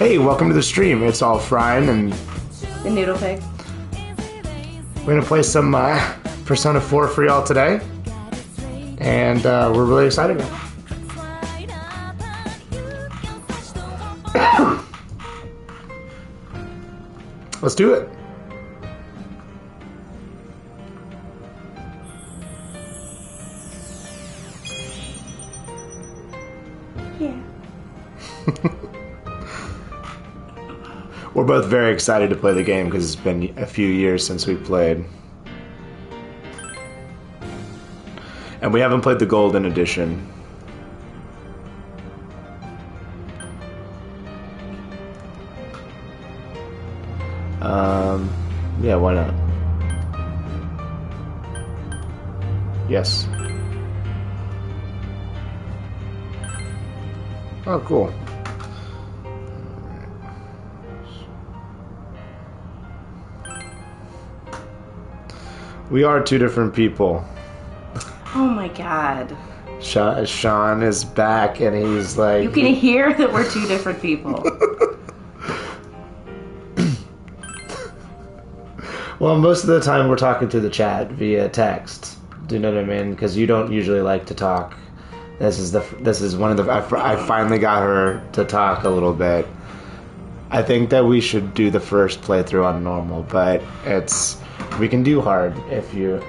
Hey, welcome to the stream. It's all Fryne and the NoodlePIG. We're gonna play some Persona 4 for y'all today, and we're really excited. Let's do it. Yeah. We're both very excited to play the game because it's been a few years since we played. And we haven't played the Golden Edition. Yeah, why not? Yes. Oh, cool. We are two different people. Oh my god. Sean is back and he's like... You can hear that we're two different people. Well, most of the time we're talking to the chat via text. Do you know what I mean? Because you don't usually like to talk. This is one of the... I finally got her to talk a little bit. I think that we should do the first playthrough on normal, but we can do hard if you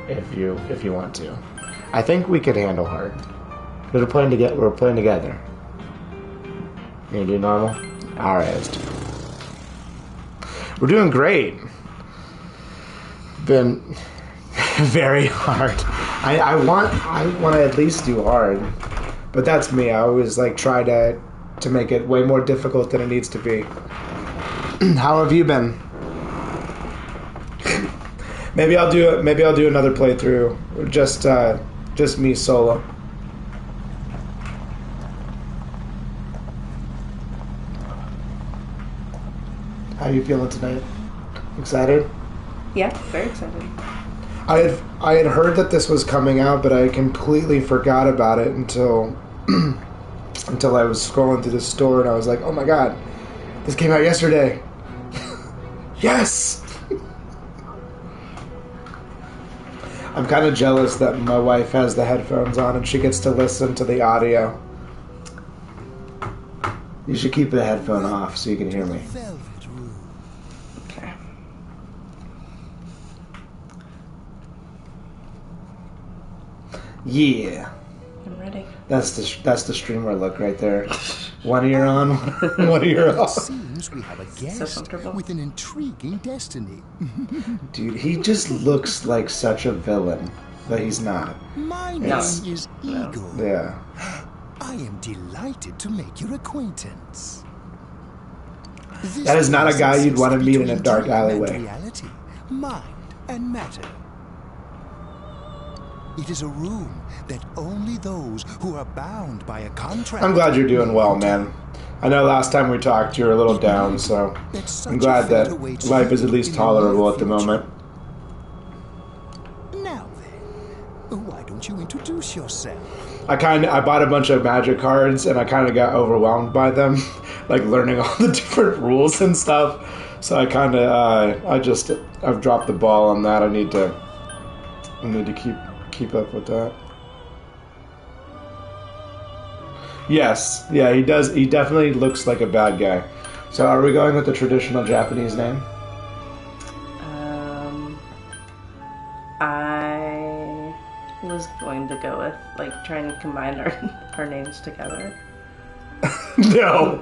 want to. I think we could handle hard. We're playing together. You gonna do normal? All right, let's do it. We're doing great. Been very hard. I want to at least do hard, but that's me. I always like try to make it way more difficult than it needs to be. How have you been? Maybe I'll do another playthrough, just me solo. How are you feeling tonight? Excited? Yeah, very excited. I had heard that this was coming out, but I completely forgot about it until I was scrolling through the store and I was like, oh my god, this came out yesterday. Yes! I'm kind of jealous that my wife has the headphones on and she gets to listen to the audio. You should keep the headphone off so you can hear me. Okay. Yeah. I'm ready. That's the streamer look right there. One ear on, one ear off. Seems we have a guest with an intriguing destiny. Dude, he just looks like such a villain, but he's not. My name is Eagle. Yeah. I am delighted to make your acquaintance. That is not a guy you'd want to meet in a dark alleyway. Reality, mind, and matter. It is a room that only those who are bound by a contract... I'm glad you're doing well, man. I know last time we talked you were a little down, so I'm glad that life is at least tolerable at the moment. Now then, why don't you introduce yourself? I bought a bunch of magic cards and I kind of got overwhelmed by them, like learning all the different rules and stuff. So I kind of I've dropped the ball on that. I need to keep up with that. Yes, yeah, he does. He definitely looks like a bad guy. So are we going with the traditional Japanese name? I was going to go with trying to combine our names together. No.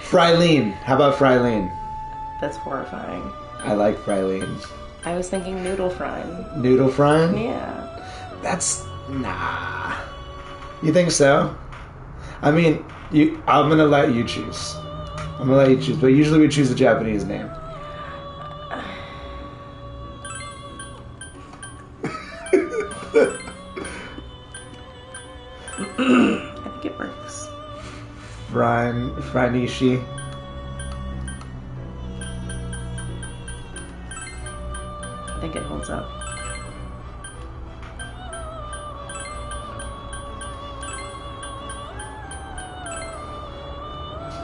Frylene. How about Frylene? That's horrifying. I like Frylene. I was thinking NoodlePIG. NoodlePIG? Yeah. That's... nah. You think so? I mean, I'm gonna let you choose. But usually we choose a Japanese name. I think it works. Frinishi. I think it holds up.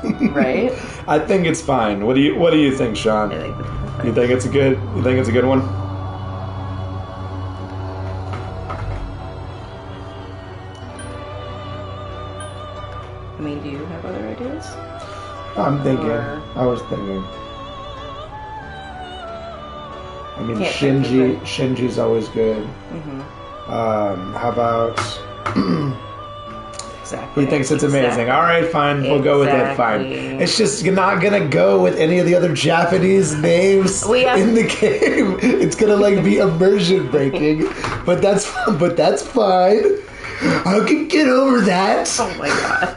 Right? I think it's fine. What do you think, Sean? I think that's perfect. You think it's a good one? I mean, do you have other ideas? I'm thinking. Or- I was thinking. I mean, Can't think of it. Shinji's always good. Mm-hmm. How about? Exactly. He thinks it's amazing. Exactly. All right, fine. We'll go with it. Fine. Exactly. It's just you're not gonna go with any of the other Japanese names We have- in the game. It's gonna like be immersion breaking, but that's fine. I can get over that. Oh my god.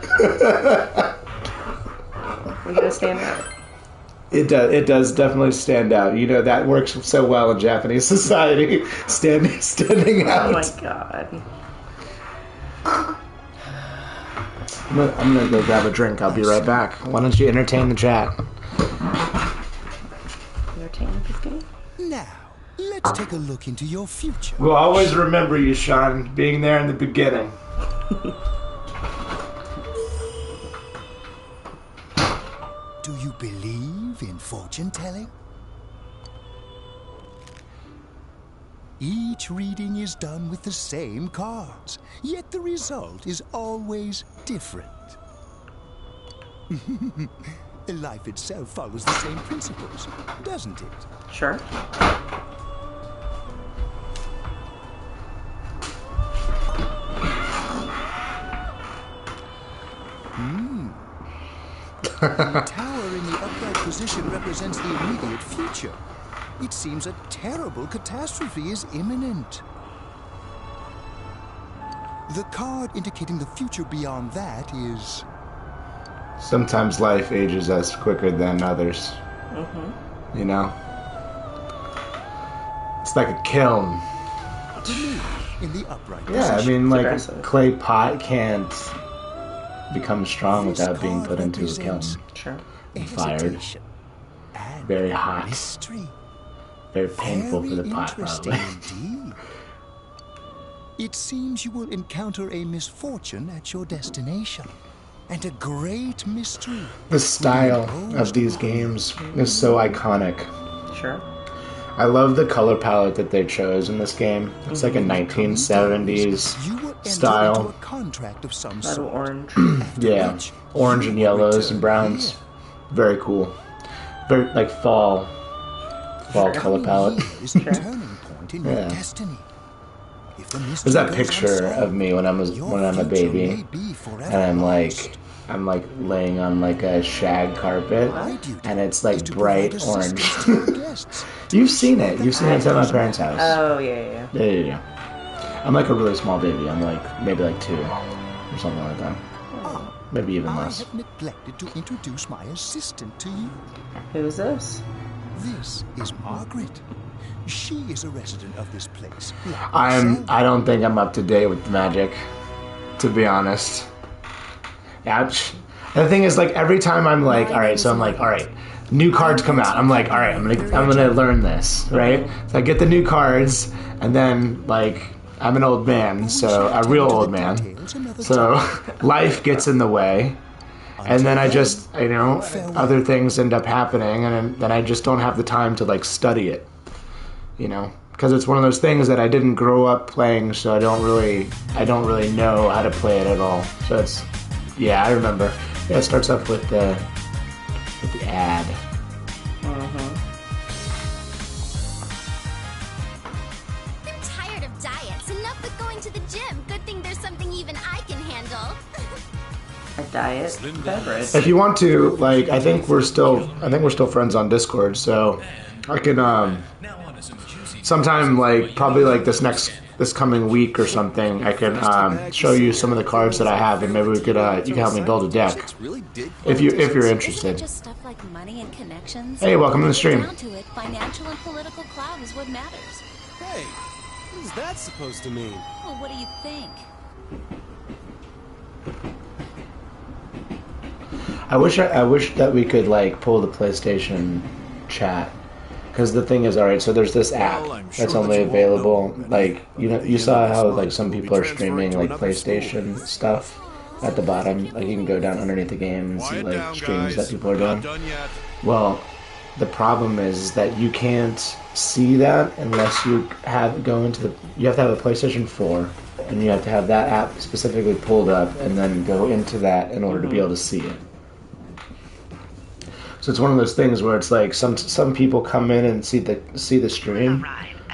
We're gonna stand out. It does definitely stand out. You know that works so well in Japanese society. Standing out. Oh my god. I'm gonna go grab a drink. I'll be right back. Why don't you entertain the chat? Entertain this game? Now, let's take a look into your future. We'll always remember you, Sean, being there in the beginning. Do you believe in fortune telling? Each reading is done with the same cards, yet the result is always different. Life itself follows the same principles, doesn't it? Sure. The tower in the upright position represents the immediate future. It seems a terrible catastrophe is imminent. The card indicating the future beyond that is... Sometimes life ages us quicker than others. Mm-hmm. You know? It's like a kiln. the moon in the upright Yeah, I position. mean, like, aggressive. clay pot can't become strong This without being card put into a kiln. represents Sure. Fired. hesitation and Very hot. mystery. Very painful for the pot, Interesting probably. indeed. It seems you will encounter a misfortune at your destination, and a great mystery. The style of these games is so iconic. Sure. I love the color palette that they chose in this game. It's like a 1970s You will enter style. into a contract of some A little sort. orange. after Yeah, which orange you and will yellows return and browns. here. Very cool. Very like fall color Coming palette. here is a turning point in your Yeah. destiny. If the mystery There's that goes picture unsolved, of me when I'm a your baby, future may be forever and lost. I'm like laying on like a shag carpet, My duty and it's is like to bright provide orange. assistance to your guests. You've seen it. You've seen it at my parents' house. Oh, yeah. Yeah. I'm like a really small baby. I'm like maybe like 2 or something like that. Ah, Maybe even I less. have neglected to introduce my assistant to you. Who is this? This is Margaret. She is a resident of this place. like I yourself. don't think I'm up to date with magic, to be honest. Ouch. The thing is, like, every time I'm like, all right, so I'm like, all right, new cards come out. I'm like, all right, I'm gonna learn this, right? So I get the new cards, and then like I'm an old man, so a real old man. So life gets in the way, and then I just, other things end up happening, and then I just don't have the time to like study it, because it's one of those things that I didn't grow up playing, so I don't really know how to play it at all. So it's, yeah, I remember. Yeah, it starts off with the ad. I'm tired of diets. Enough with going to the gym. Good thing there's something even I can handle. A diet beverage. If you want to, like, I think we're still friends on Discord, so I can sometime, like, probably like this coming week or something, I can show you some of the cards that I have, and maybe we could you can help me build a deck if you're Isn't it interested. just stuff like money and connections? Hey, welcome to the stream. Down to it, financial and political clout is what matters. Hey, what is that supposed to mean? Well, what do you think? I wish that we could like pull the PlayStation chat, because the thing is, all right, so there's this app Well, I'm sure that's that only you won't available, know. like, you At the you end saw of this how month, like some we'll be people are transferring streaming to like another school. PlayStation stuff at the bottom. Like you can go down underneath the game and see Quiet like down, streams guys. that people are We're not doing. done yet. Well, the problem is that you can't see that unless you go into the. You have to have a PlayStation 4, and you have to have that app specifically pulled up, and then go into that in order to be able to see it. So it's one of those things where it's like some people come in and see the stream,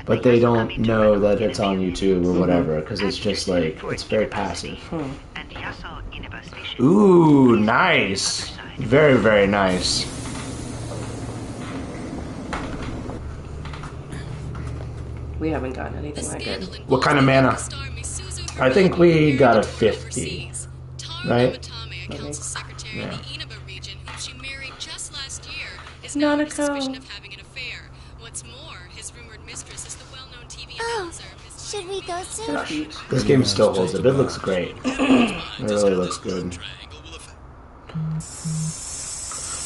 but they don't know that it's on YouTube or whatever because it's just like it's very passive. Ooh, nice, very very nice. We haven't gotten anything that good. What kind of mana? I think we got a 50, right? Yeah. Nanako. Oh, should we go soon? This game still holds up. It looks great. It really looks good.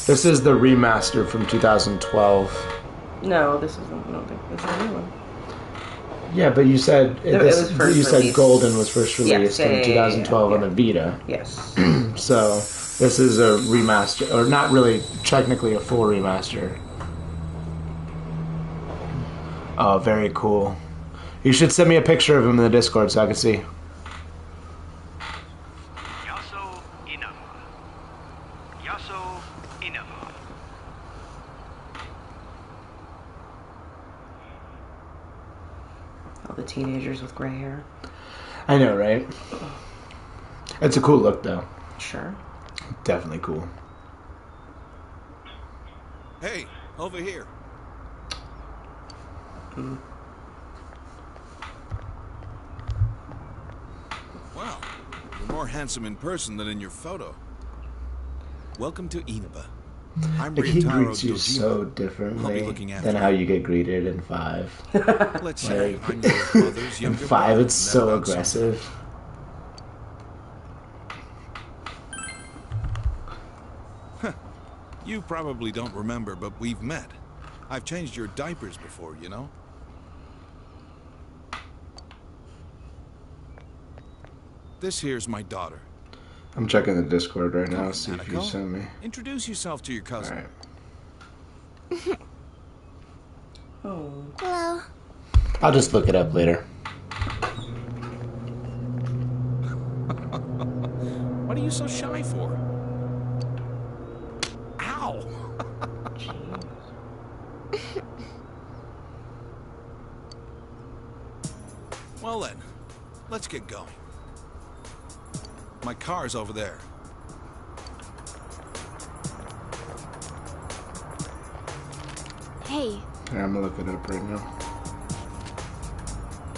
This is the remaster from 2012. No, this isn't. I don't think this is a new one. Yeah, but you said was first you said released. Golden was first released Yeah, in 2012 on the Vita. Yes. So this is a remaster, or not really technically a full remaster. Oh, very cool. You should send me a picture of him in the Discord so I can see. All the teenagers with gray hair. I know, right? It's a cool look, though. Sure. Definitely cool. Hey, over here. Wow, you're more handsome in person than in your photo. Welcome to Inaba. I'm Like, he Ryotaro greets you Dojima. so I'll be differently looking after than you. how you get greeted in 5. Let's say Like, I'm your mother's in younger 5, brother. it's Isn't that so about aggressive. something? You probably don't remember, but we've met. I've changed your diapers before, you know? This here's my daughter. I'm checking the Discord right now, on, see if you Nanako. sent me. Introduce yourself to your cousin. Alright. Oh. Hello. I'll just look it up later. What are you so shy for? Ow! Well then, let's get going. My car's over there. Hey, Here, I'm gonna look it up right now.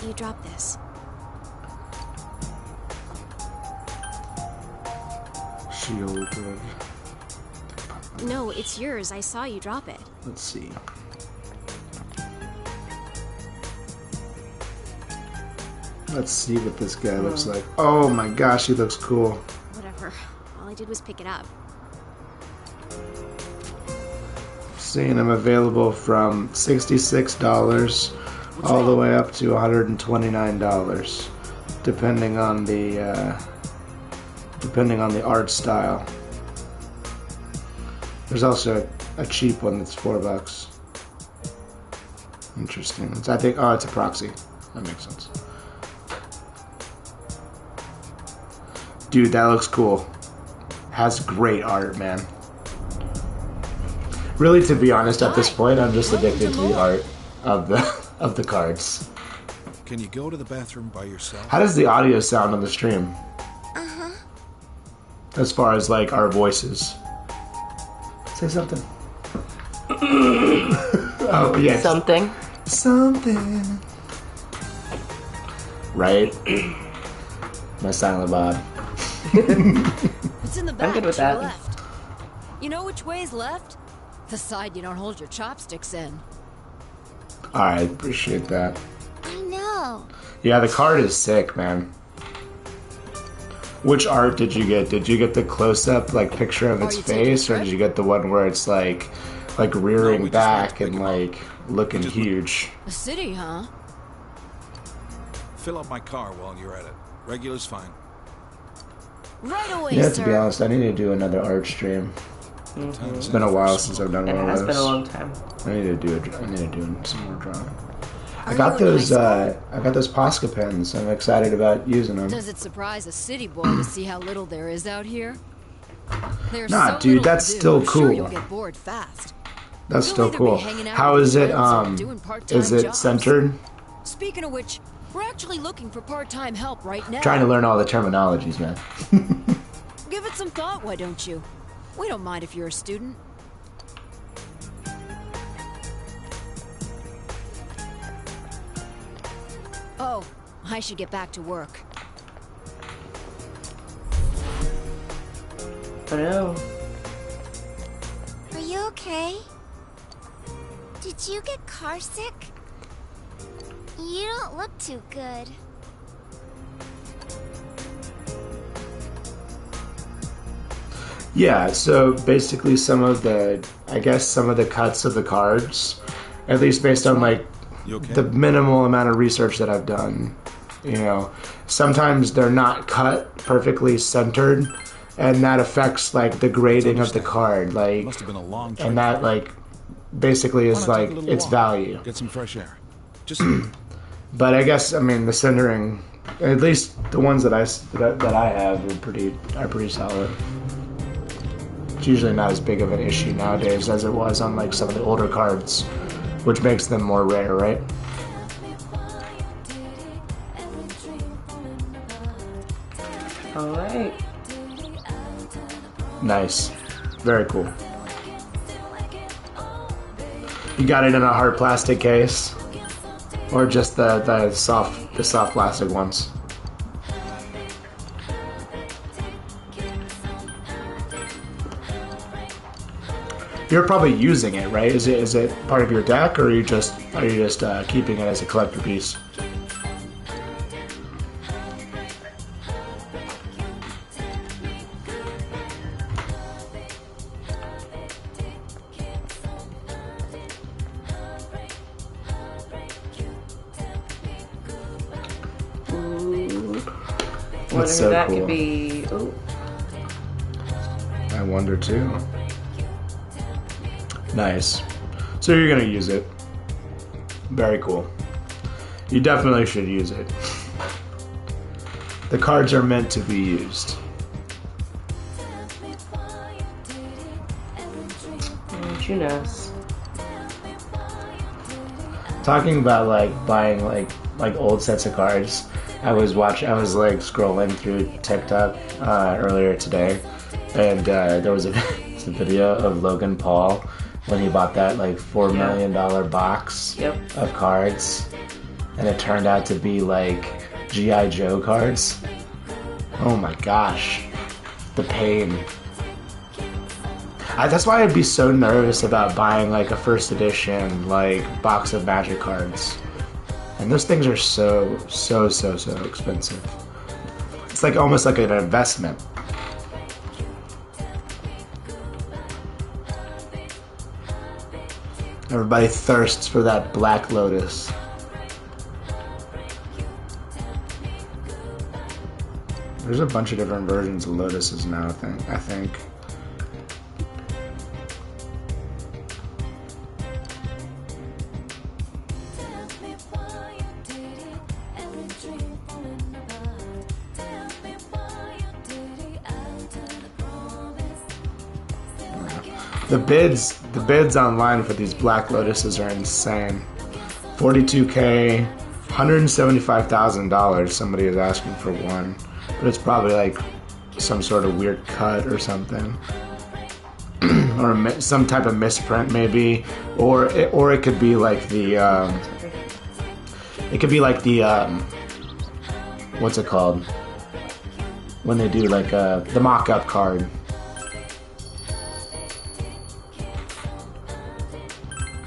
you dropped this. Shield. No, it's yours. I saw you drop it. Let's see. Let's see what this guy looks like. Oh my gosh, he looks cool. Whatever. All I did was pick it up. Seeing him available from $66 all the way up to $129, depending on the art style. There's also a cheap one that's $4. Interesting. It's, I think. Oh, it's a proxy. That makes sense. Dude, that looks cool. Has great art, man. Really, to be honest, at this point, I'm just addicted to the art of the cards. Can you go to the bathroom by yourself? How does the audio sound on the stream? As far as like our voices. Say something. Oh yes. Something. Something. Right? My silent Bob. It's in the back. good with to the that. Left. You know which way's left? The side you don't hold your chopsticks in. Alright, appreciate that. I know. Yeah, the card is sick, man. Which art did you get? Did you get the close-up, like, picture of its you taking a face, or trip? did you get the one where it's like rearing we just back went to and pick like looking just- huge? A city, huh? Fill up my car while you're at it. Regular's fine. Right away, Yeah, sir. to be honest, I need to do another art stream. It's been a while since I've done It one has of been a those. long time. I need to do some more drawing. Are I got you in those. high school? I got those Posca pens. I'm excited about using them. Does it surprise a city boy to see how little there is out here? There's Nah, so dude, little that's to do, still I'm sure cool. you'll get bored fast. That's You'll still either be cool. hanging out How with is your it? friends or doing part-time Is it jobs. centered? Speaking of which, we're actually looking for part-time help right now. Trying to learn all the terminologies, man. Give it some thought, why don't you? We don't mind if you're a student. Oh, I should get back to work. Oh no. Are you okay? Did you get car sick? You don't look too good. Yeah, so basically some of the cuts of the cards, at least based on like You okay? the minimal amount of research that I've done, sometimes they're not cut perfectly centered, and that affects like the grading of the card, like, Must have been a long trip. and that like basically is Why not take like a little its walk? value. Get some fresh air. Just But I guess the centering, at least the ones that I have are pretty solid. It's usually not as big of an issue nowadays as it was on like some of the older cards, which makes them more rare, right? All right. Nice, very cool. You got it in a hard plastic case, or just the soft plastic ones? You're probably using it, right? Is it part of your deck, or are you just keeping it as a collector piece? Ooh. Wonder so who that cool. could be. Ooh. I wonder too. Nice. So you're gonna use it. Very cool. You definitely should use it. The cards are meant to be used. Who knows? Talking about like buying like old sets of cards. I was like scrolling through TikTok earlier today, and there was a video of Logan Paul when he bought that like $4 million box of cards, and it turned out to be like G.I. Joe cards. Oh my gosh, the pain. That's why I'd be so nervous about buying like a first edition like box of Magic cards. And those things are so expensive. It's like almost like an investment. Everybody thirsts for that Black Lotus. There's a bunch of different versions of Lotuses now, I think. The bids online for these Black Lotuses are insane. $42K, $175,000 somebody is asking for one. But it's probably like some sort of weird cut or something. Or some type of misprint maybe. Or it could be like the what's it called? When they do like the mock-up card.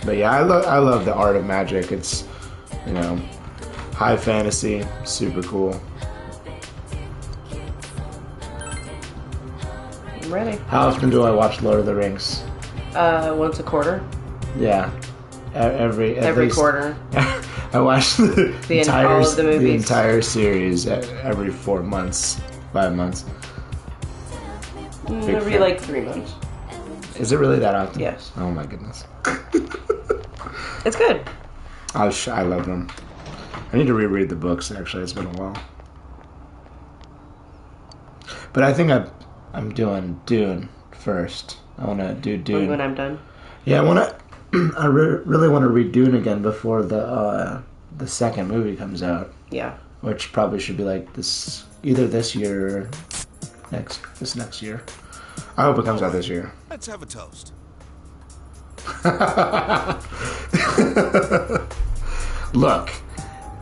But yeah, I love the art of Magic. It's, high fantasy, super cool. I'm ready. How often do I watch Lord of the Rings? Once a quarter. Yeah, every least, quarter. I watch the entire all of the movies. the entire series every 4 months, 5 months. Every like 3 months. Is it really that often? Yes. Oh my goodness. It's good. I love them. I need to reread the books, actually. It's been a while. But I think I'm doing Dune first. I want to do Dune. When I'm done. Yeah, I want to. I really want to read Dune again before the second movie comes out. Yeah. Which probably should be like either this year or this next year. I hope it comes out this year. Let's have a toast. Look,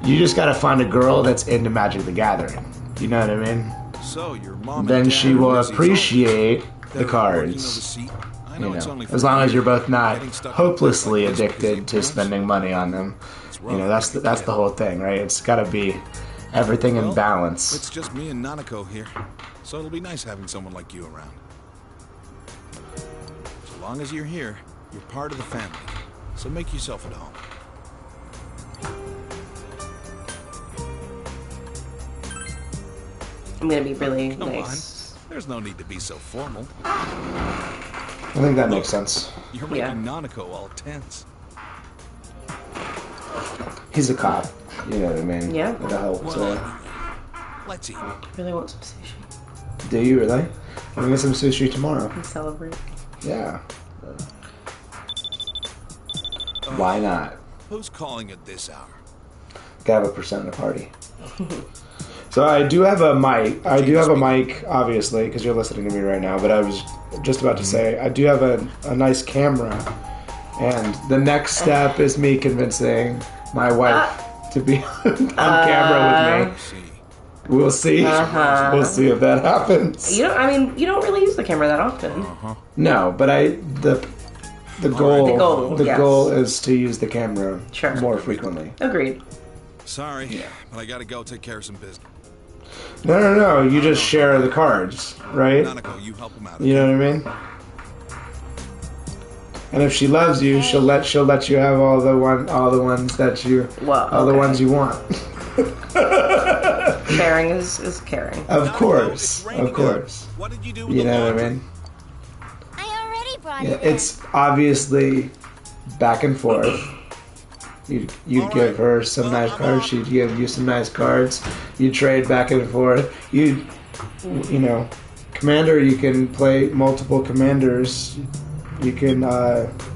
you just gotta find a girl that's into Magic the Gathering. You know what I mean? So your mom and Then dad she are will Lizzie's appreciate own. the They're cards. working overseas. I You know it's know, only as for long as you. you're both not Getting stuck in hopelessly places like this addicted because to of spending money on them. It's You know, rough. that's the whole thing, right? It's gotta be everything in Well, balance. It's just me and Nanako here, so it'll be nice having someone like you around. So long as you're here, you're part of the family. So make yourself at home. I'm gonna be really Come nice. on. There's no need to be so formal. I think that makes sense. You're Yeah. making Nanako all tense. He's a cop. You know what I mean? Yeah. It'll help. Well, let's eat. Really want some sushi. Do you really? I'm gonna get some sushi tomorrow. And celebrate. Yeah. Why not? Who's calling at this hour? Gotta have a percent in the party. So I do have a mic. I do have a mic, obviously, because you're listening to me right now. But I was just about to say, I do have a nice camera, and the next step is me convincing my wife to be on camera with me. See. We'll see. Uh-huh. We'll see if that happens. You don't really use the camera that often. No, but the goal The goal, yes. goal is to use the camera Sure. more frequently. Agreed. Sorry, but I gotta go take care of some business. No. You just share the cards, right? Nanako, you help him out. You know what I mean? And if she loves you, she'll let you have all the ones that you Well, all the okay. ones you want. Sharing is caring. Of Nanako, course, it's raining of course. out. What did you do with You the know what I laundry? mean? I already brought Yeah, it in. it's obviously back and forth. You'd All give right. her some nice cards. She'd give you some nice cards. You trade back and forth. You know, commander. You can play multiple commanders. You can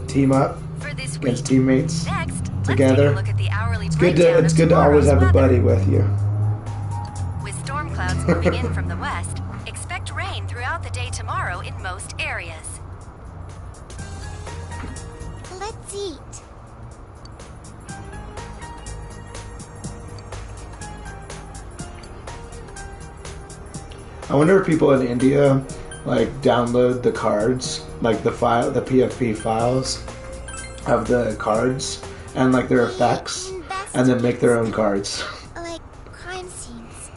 team up For this week. against teammates. Next, Together. let's take a look at the hourly It's good to always have a buddy with you. With storm clouds moving in from the west, expect rain throughout the day tomorrow in most areas. Let's eat. I wonder if people in India like download the cards, like the PFP files of the cards and like their effects, and then make their own cards. Like crime scenes.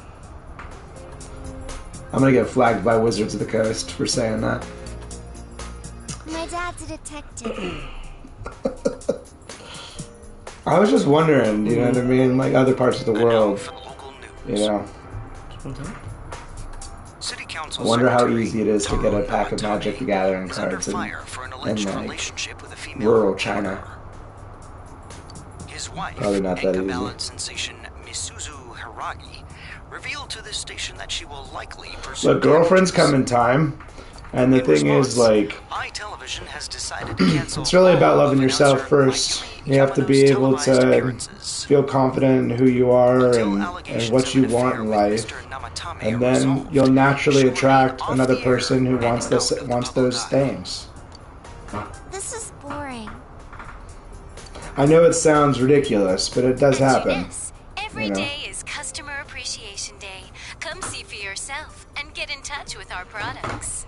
I'm gonna get flagged by Wizards of the Coast for saying that. My dad's a detective. I was just wondering, you know what I mean? Like other parts of the world, For local you news. know. City I Council wonder how Secretary easy it is to get a Taro pack of Namatani Magic the Gathering is under cards fire for an in alleged like relationship with a female rural China. His wife, Probably not that Enka easy. ballad sensation Misuzu Hiragi, revealed to this station that she will likely pursue Look, girlfriends damages. come in time, and the In thing is, response, like, iTelevision has decided to cancel it's really about all loving of yourself announcer first. Mayumi You have to be Yamano's able televised to appearances. feel confident in who you are Until and allegations what of you an want affair in with life. Mr. Namatame And are then resolved, you'll naturally she'll remain attract off another the air person who and wants out this of the wants public those eye. things. This is boring. I know it sounds ridiculous, but it does happen. Every You know. day is Customer Appreciation Day. Come see for yourself and get in touch with our products.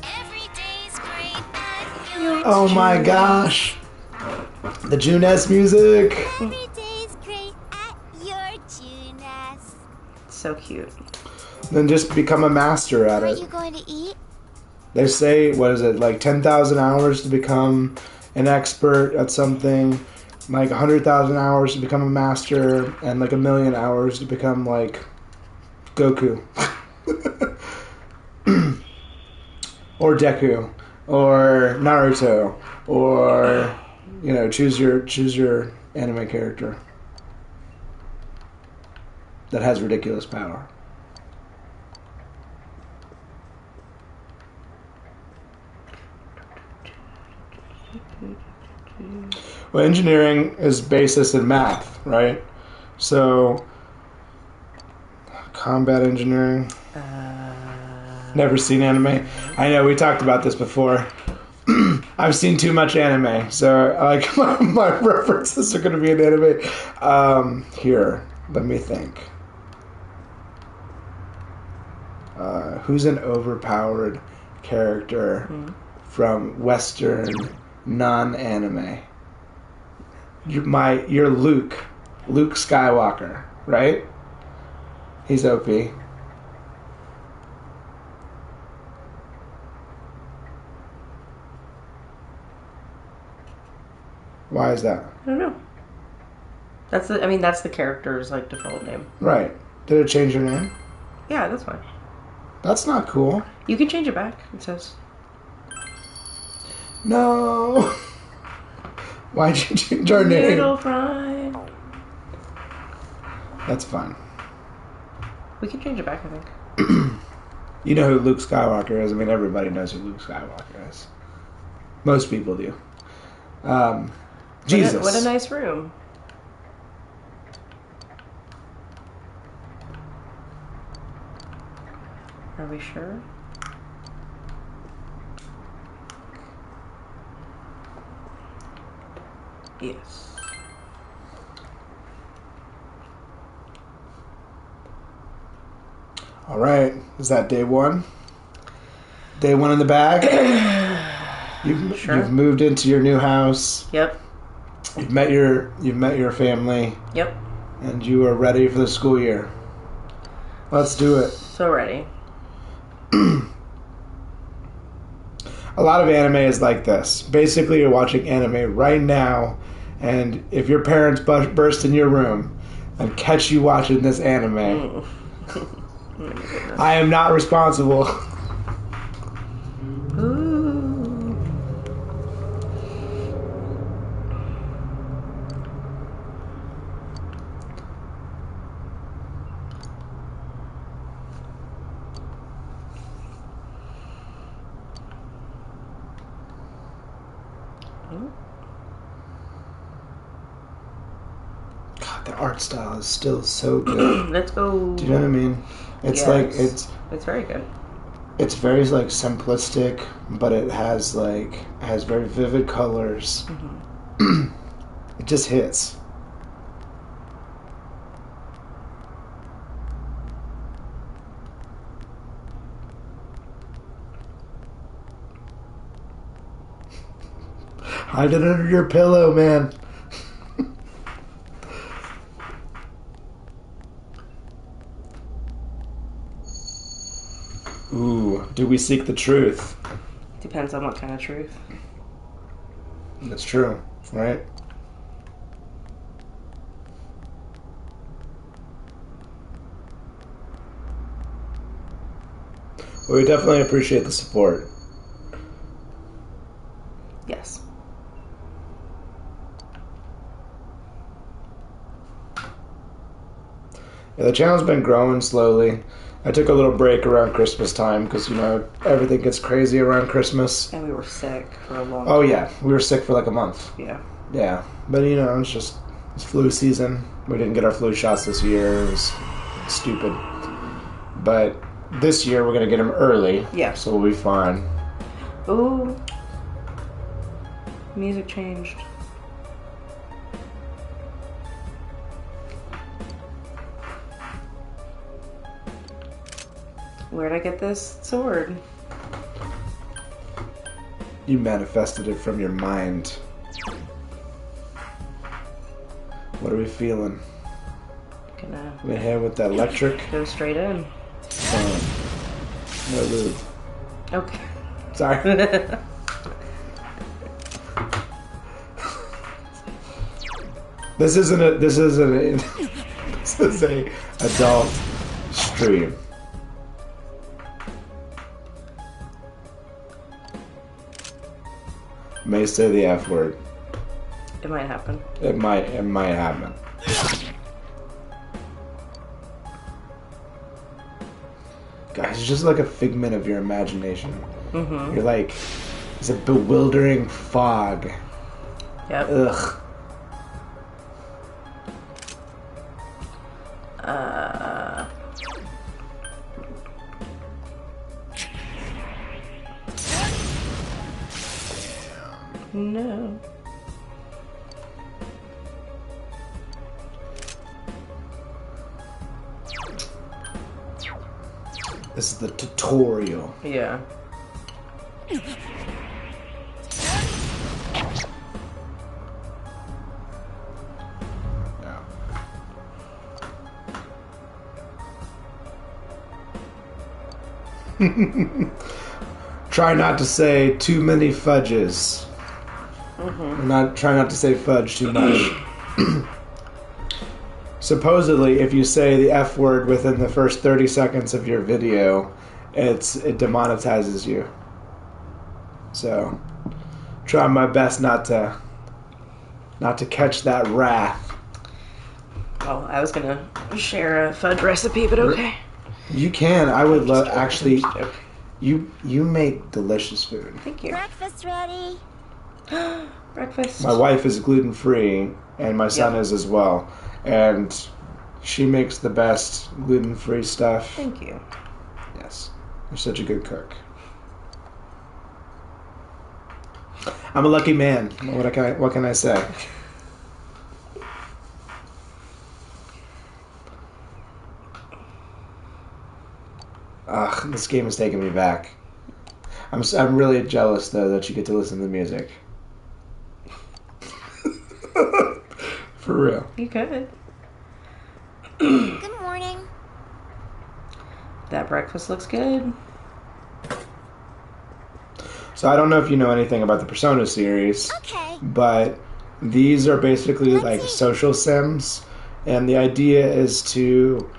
Every day's great at your Oh my gosh. The Juness music. Every day's great at your Junas. So cute. Then just become a master at Are it. you going to eat? They say, what is it, like 10,000 hours to become an expert at something, like 100,000 hours to become a master, and like 1,000,000 hours to become like Goku. or Deku, or Naruto, or choose your anime character that has ridiculous power. Well, engineering is basis in math, right? So, combat engineering. Never seen anime. I know we talked about this before. I've seen too much anime, so like my references are going to be an anime. Here, let me think. Who's an overpowered character from Western non-anime? You're Luke Skywalker, right? He's OP. Why is that? I don't know. That's the character's like default name. Right. Did it change your name? Yeah, that's fine. That's not cool. You can change it back. It says. No. Why'd you change our name? TheNoodlePIG. That's fine. We can change it back, I think. You know who Luke Skywalker is. I mean, everybody knows who Luke Skywalker is. Most people do. Jesus. What a nice room. Are we sure? Yes. All right. Is that day one? Day one in the bag? You've moved into your new house. Yep. You've met your family. Yep. And you are ready for the school year. Let's do it. So ready. A lot of anime is like this. Basically, you're watching anime right now, and if your parents burst in your room and catch you watching this anime, I am not responsible. God, the art style is still so good. Let's go. Do you know what I mean? It's It's very good. It's very like simplistic, but it has very vivid colors. Mm-hmm. It just hits. Hide it under your pillow, man. Ooh, do we seek the truth? Depends on what kind of truth. That's true, right? Well, we definitely appreciate the support. Yes. Yeah, the channel's been growing slowly. I took a little break around Christmas time because, everything gets crazy around Christmas. And we were sick for a long time. Oh, yeah. We were sick for like a month. Yeah. Yeah. But, it's flu season. We didn't get our flu shots this year. It was stupid. But this year we're going to get them early. Yeah. So we'll be fine. Ooh. Music changed. Where'd I get this sword? You manifested it from your mind. What are we feeling? We hit with that electric. Go straight in. No lube. Okay. Sorry. This is a adult stream. may say the F word. It might happen. It might happen. Guys, it's just like a figment of your imagination. Mm-hmm. You're like, it's a bewildering fog. Yep. Ugh. No. This is the tutorial. Yeah. Try not to say too many fudges. Try not to say fudge too much. Supposedly, if you say the F word within the first 30 seconds of your video, it demonetizes you. So, try my best not to catch that wrath. Oh, I was gonna share a fudge recipe, but okay. You can. I would love. Actually, you make delicious food. Thank you. Breakfast ready. Breakfast. My wife is gluten-free, and my son is as well. And she makes the best gluten-free stuff. Thank you. Yes. You're such a good cook. I'm a lucky man. What can I say? Ugh, this game is taking me back. I'm really jealous though that you get to listen to the music. For real. You could. Good morning. That breakfast looks good. So I don't know if you know anything about the Persona series, Okay. but these are basically like social sims, and the idea is to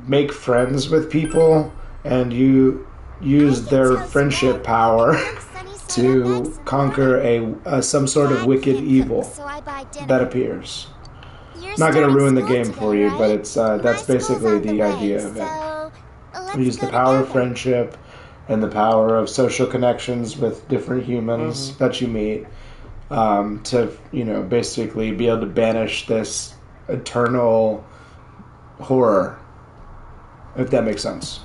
make friends with people, and you use their friendship power to conquer some sort of wicked evil that appears. Not going to ruin the game for you, but it's that's basically the idea of it. We use the power of friendship and the power of social connections with different humans that you meet to, basically be able to banish this eternal horror, if that makes sense.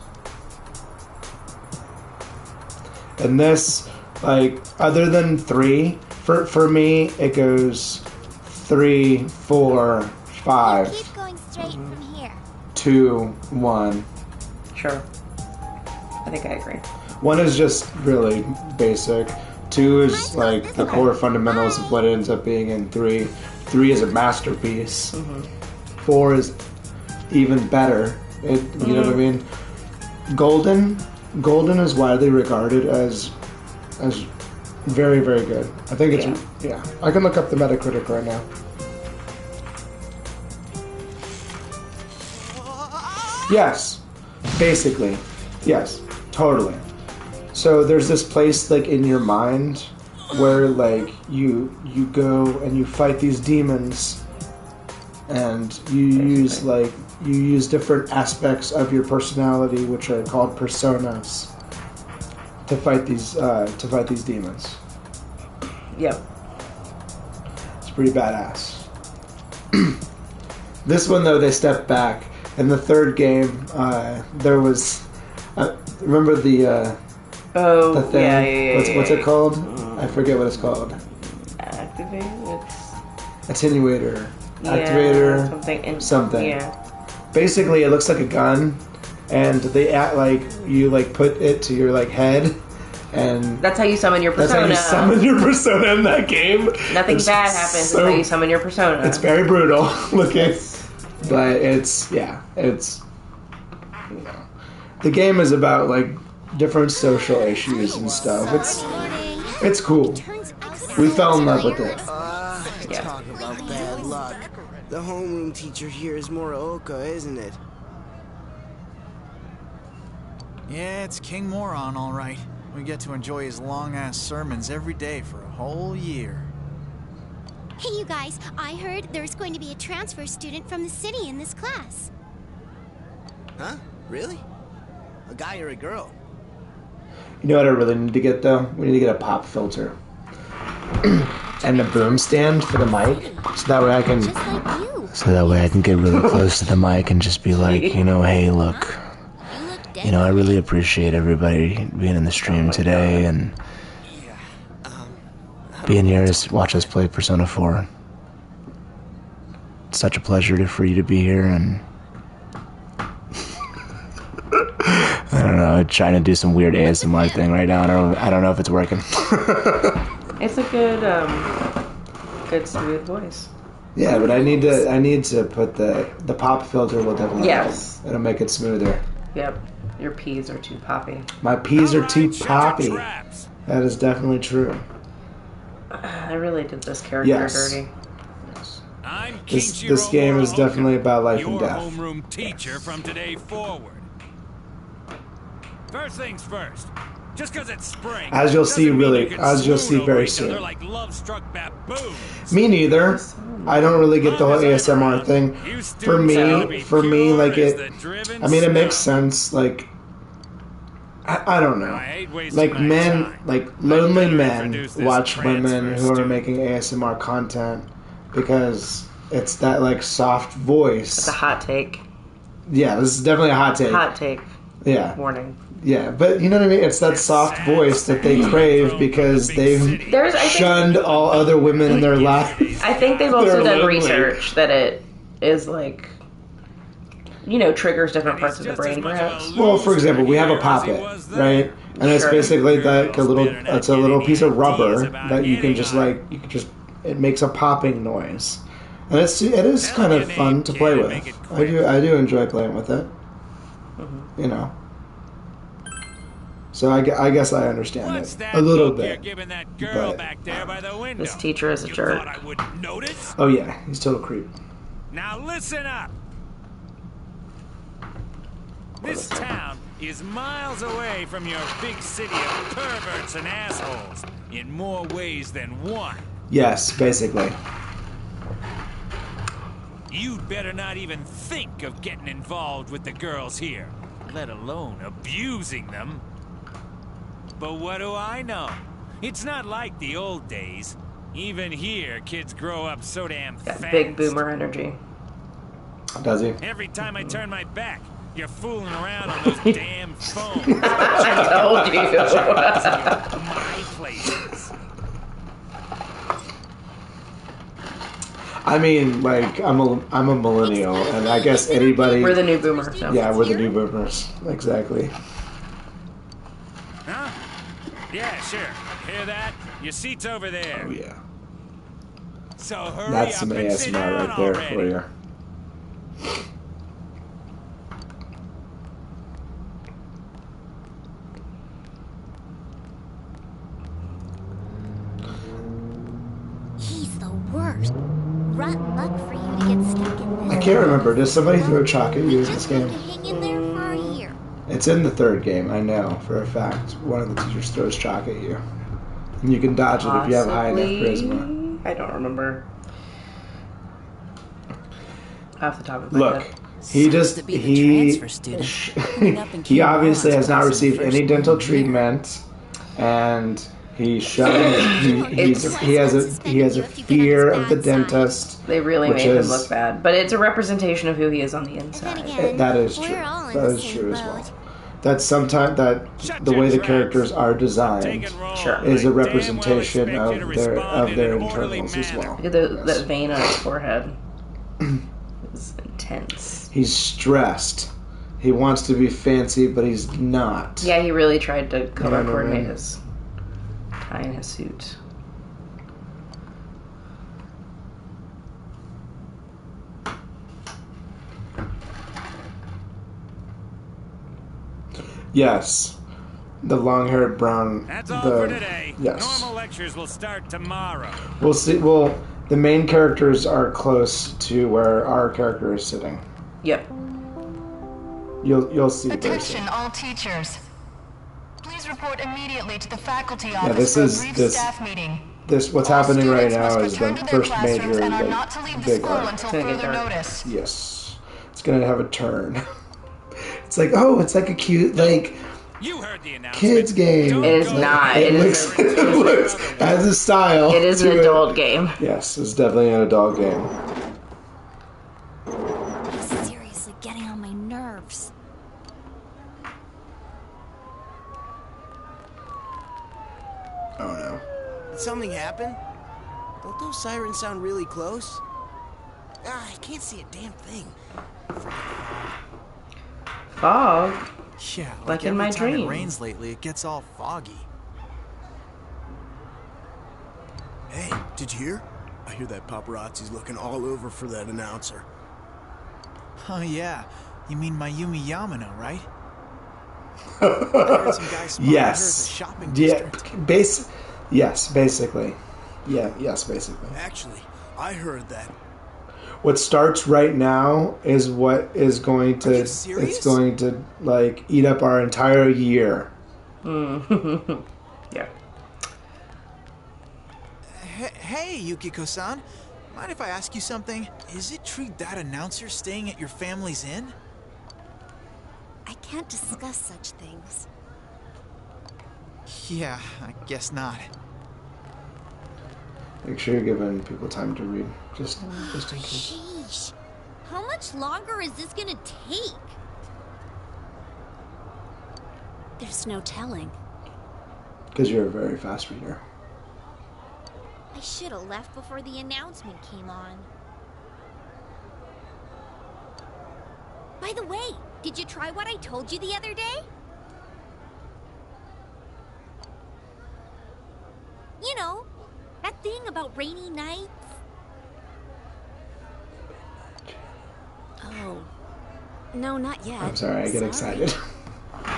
And this, other than 3, for me, it goes 3, 4, 5. Keep going straight from here. 2, 1. Sure. I think I agree. 1 is just really basic. 2 is like the core fundamentals of what it ends up being in 3. 3 is a masterpiece. 4 is even better. You know what I mean? Golden is widely regarded as very, very good. I think it's I can look up the Metacritic right now. Yes, basically, yes, totally. So there's this place in your mind where you go and you fight these demons, and you use different aspects of your personality, which are called personas, to fight these demons. Yep. It's pretty badass. This one though, they stepped back. In the third game, there was remember the thing? Yeah. What's it called? I forget what it's called. Activate. Attenuator. Activator. Something. Yeah. Basically, it looks like a gun, and they act like you put it to your head, and that's how you summon your persona. That's how you summon your persona in that game. Nothing bad happens. That's how you summon your persona. It's very brutal looking, but it's the game is about different social issues and stuff. It's cool. We fell in love with it. Talk about bad luck. The homeroom teacher here is Morooka, isn't it? Yeah, it's King Moron, all right. We get to enjoy his long-ass sermons every day for a whole year. Hey, you guys, I heard there's going to be a transfer student from the city in this class. Huh? Really? A guy or a girl? You know what I really need to get, though? We need to get a pop filter. And a boom stand for the mic. So that way I can... Just like you. So that way I can get really close to the mic and just be like, you know, hey, look. You know, I really appreciate everybody being in the stream today and being here to watch us play Persona 4. It's such a pleasure for you to be here, and I don't know, trying to do some weird ASMR thing right now. I don't know if it's working. It's a good smooth voice. Yeah, but I need to put the pop filter will definitely help. It'll make it smoother. Yep. Your peas are too poppy. My peas are too poppy. That is definitely true. I really did this character dirty. This game is definitely about life and death. Homeroom teacher from today forward. First things first. Just because it's spring. As you'll see very soon. Like love-struck baboons. Me neither. I don't really get the whole ASMR thing. For me, like it. I mean, it makes sense. Like, I don't know. Like men, like lonely men, watch women who are making ASMR content because it's that like soft voice. It's a hot take. Yeah, this is definitely a hot take. Hot take. Yeah. Warning. Yeah, but you know what I mean? It's that soft voice that they crave because they've shunned all other women in their life. I think they've also done research that it is like, you know, triggers different parts of the brain, perhaps. Well, for example, we have a poppet, right? And it's basically like a little piece of rubber that you can just it makes a popping noise, and it is kind of fun to play with. I do enjoy playing with it. You know. So I guess I understand it a little bit. But this teacher is a jerk. Oh yeah, he's a total creep. Now listen up. This town is miles away from your big city of perverts and assholes in more ways than one. Yes, basically. You'd better not even think of getting involved with the girls here, let alone abusing them. But what do I know? It's not like the old days. Even here, kids grow up so damn fast. Big boomer energy. Does he? Every time I turn my back, you're fooling around on those damn phones. I told you. My places. I mean, like, I'm a millennial, and I guess anybody... We're the new boomers. No. Yeah, we're the new boomers. Exactly. Huh? Yeah, sure. Hear that? Your seat's over there. Oh, yeah. So hurry That's up some and sit down ASMR right there already. for you. He's the worst. Rotten luck for you to get stuck in this. I can't remember. Does somebody throw chalk at you in this game? Hang in there for a year. It's in the third game, I know, for a fact. One of the teachers throws chalk at you. And you can dodge it if you have high enough charisma. I don't remember. Off the top of my head. He obviously has not received any dental treatment, and he has a fear of the dentist. They really made him look bad, but it's a representation of who he is on the inside. That is true. That is true as well. That's sometimes the way the characters are designed is a representation of their internals as well. Look at that vein on his forehead. It's intense. He's stressed. He wants to be fancy, but he's not. Yeah, he really tried to color coordinate his tie and his suit. Yes. The long-haired brown... That's all for today. Yes. Normal lectures will start tomorrow. We'll see. Well, the main characters are close to where our character is sitting. Yep. You'll see. Attention all teachers. Please report immediately to the faculty Yeah, office this for a is brief staff meeting. what's All happening right students now must is the return to their first classrooms major and are like not to leave the big school arc. until further notice. Yes, it's gonna have a turn. It's like, oh, it's like a cute like kids game. It is not. It looks has a style. It is an adult game. Yes, it's definitely an adult game. It's seriously getting on my nerves. Oh no. Did something happen? Don't those sirens sound really close? I can't see a damn thing. Fog? Yeah, like in my every time dreams. it rains lately, it gets all foggy. Hey, did you hear? I hear that paparazzi's looking all over for that announcer. Oh yeah, you mean Mayumi Yamano, right? I heard some guy spotted her at the Yes. shopping Yeah. district. Yes, basically. Yeah. Yes, basically. Actually, I heard that. What starts right now is what is going to. It's going to like eat up our entire year. Yeah. Hey, Yukiko-san. Mind if I ask you something? Is it true that announcer's staying at your family's inn? I can't discuss such things. Yeah, I guess not. Make sure you're giving people time to read, just in case. Sheesh. How much longer is this gonna take? There's no telling. Because you're a very fast reader. I should have left before the announcement came on. By the way, did you try what I told you the other day? You know, that thing about rainy nights? Oh. No, not yet. I'm sorry, I get excited. That's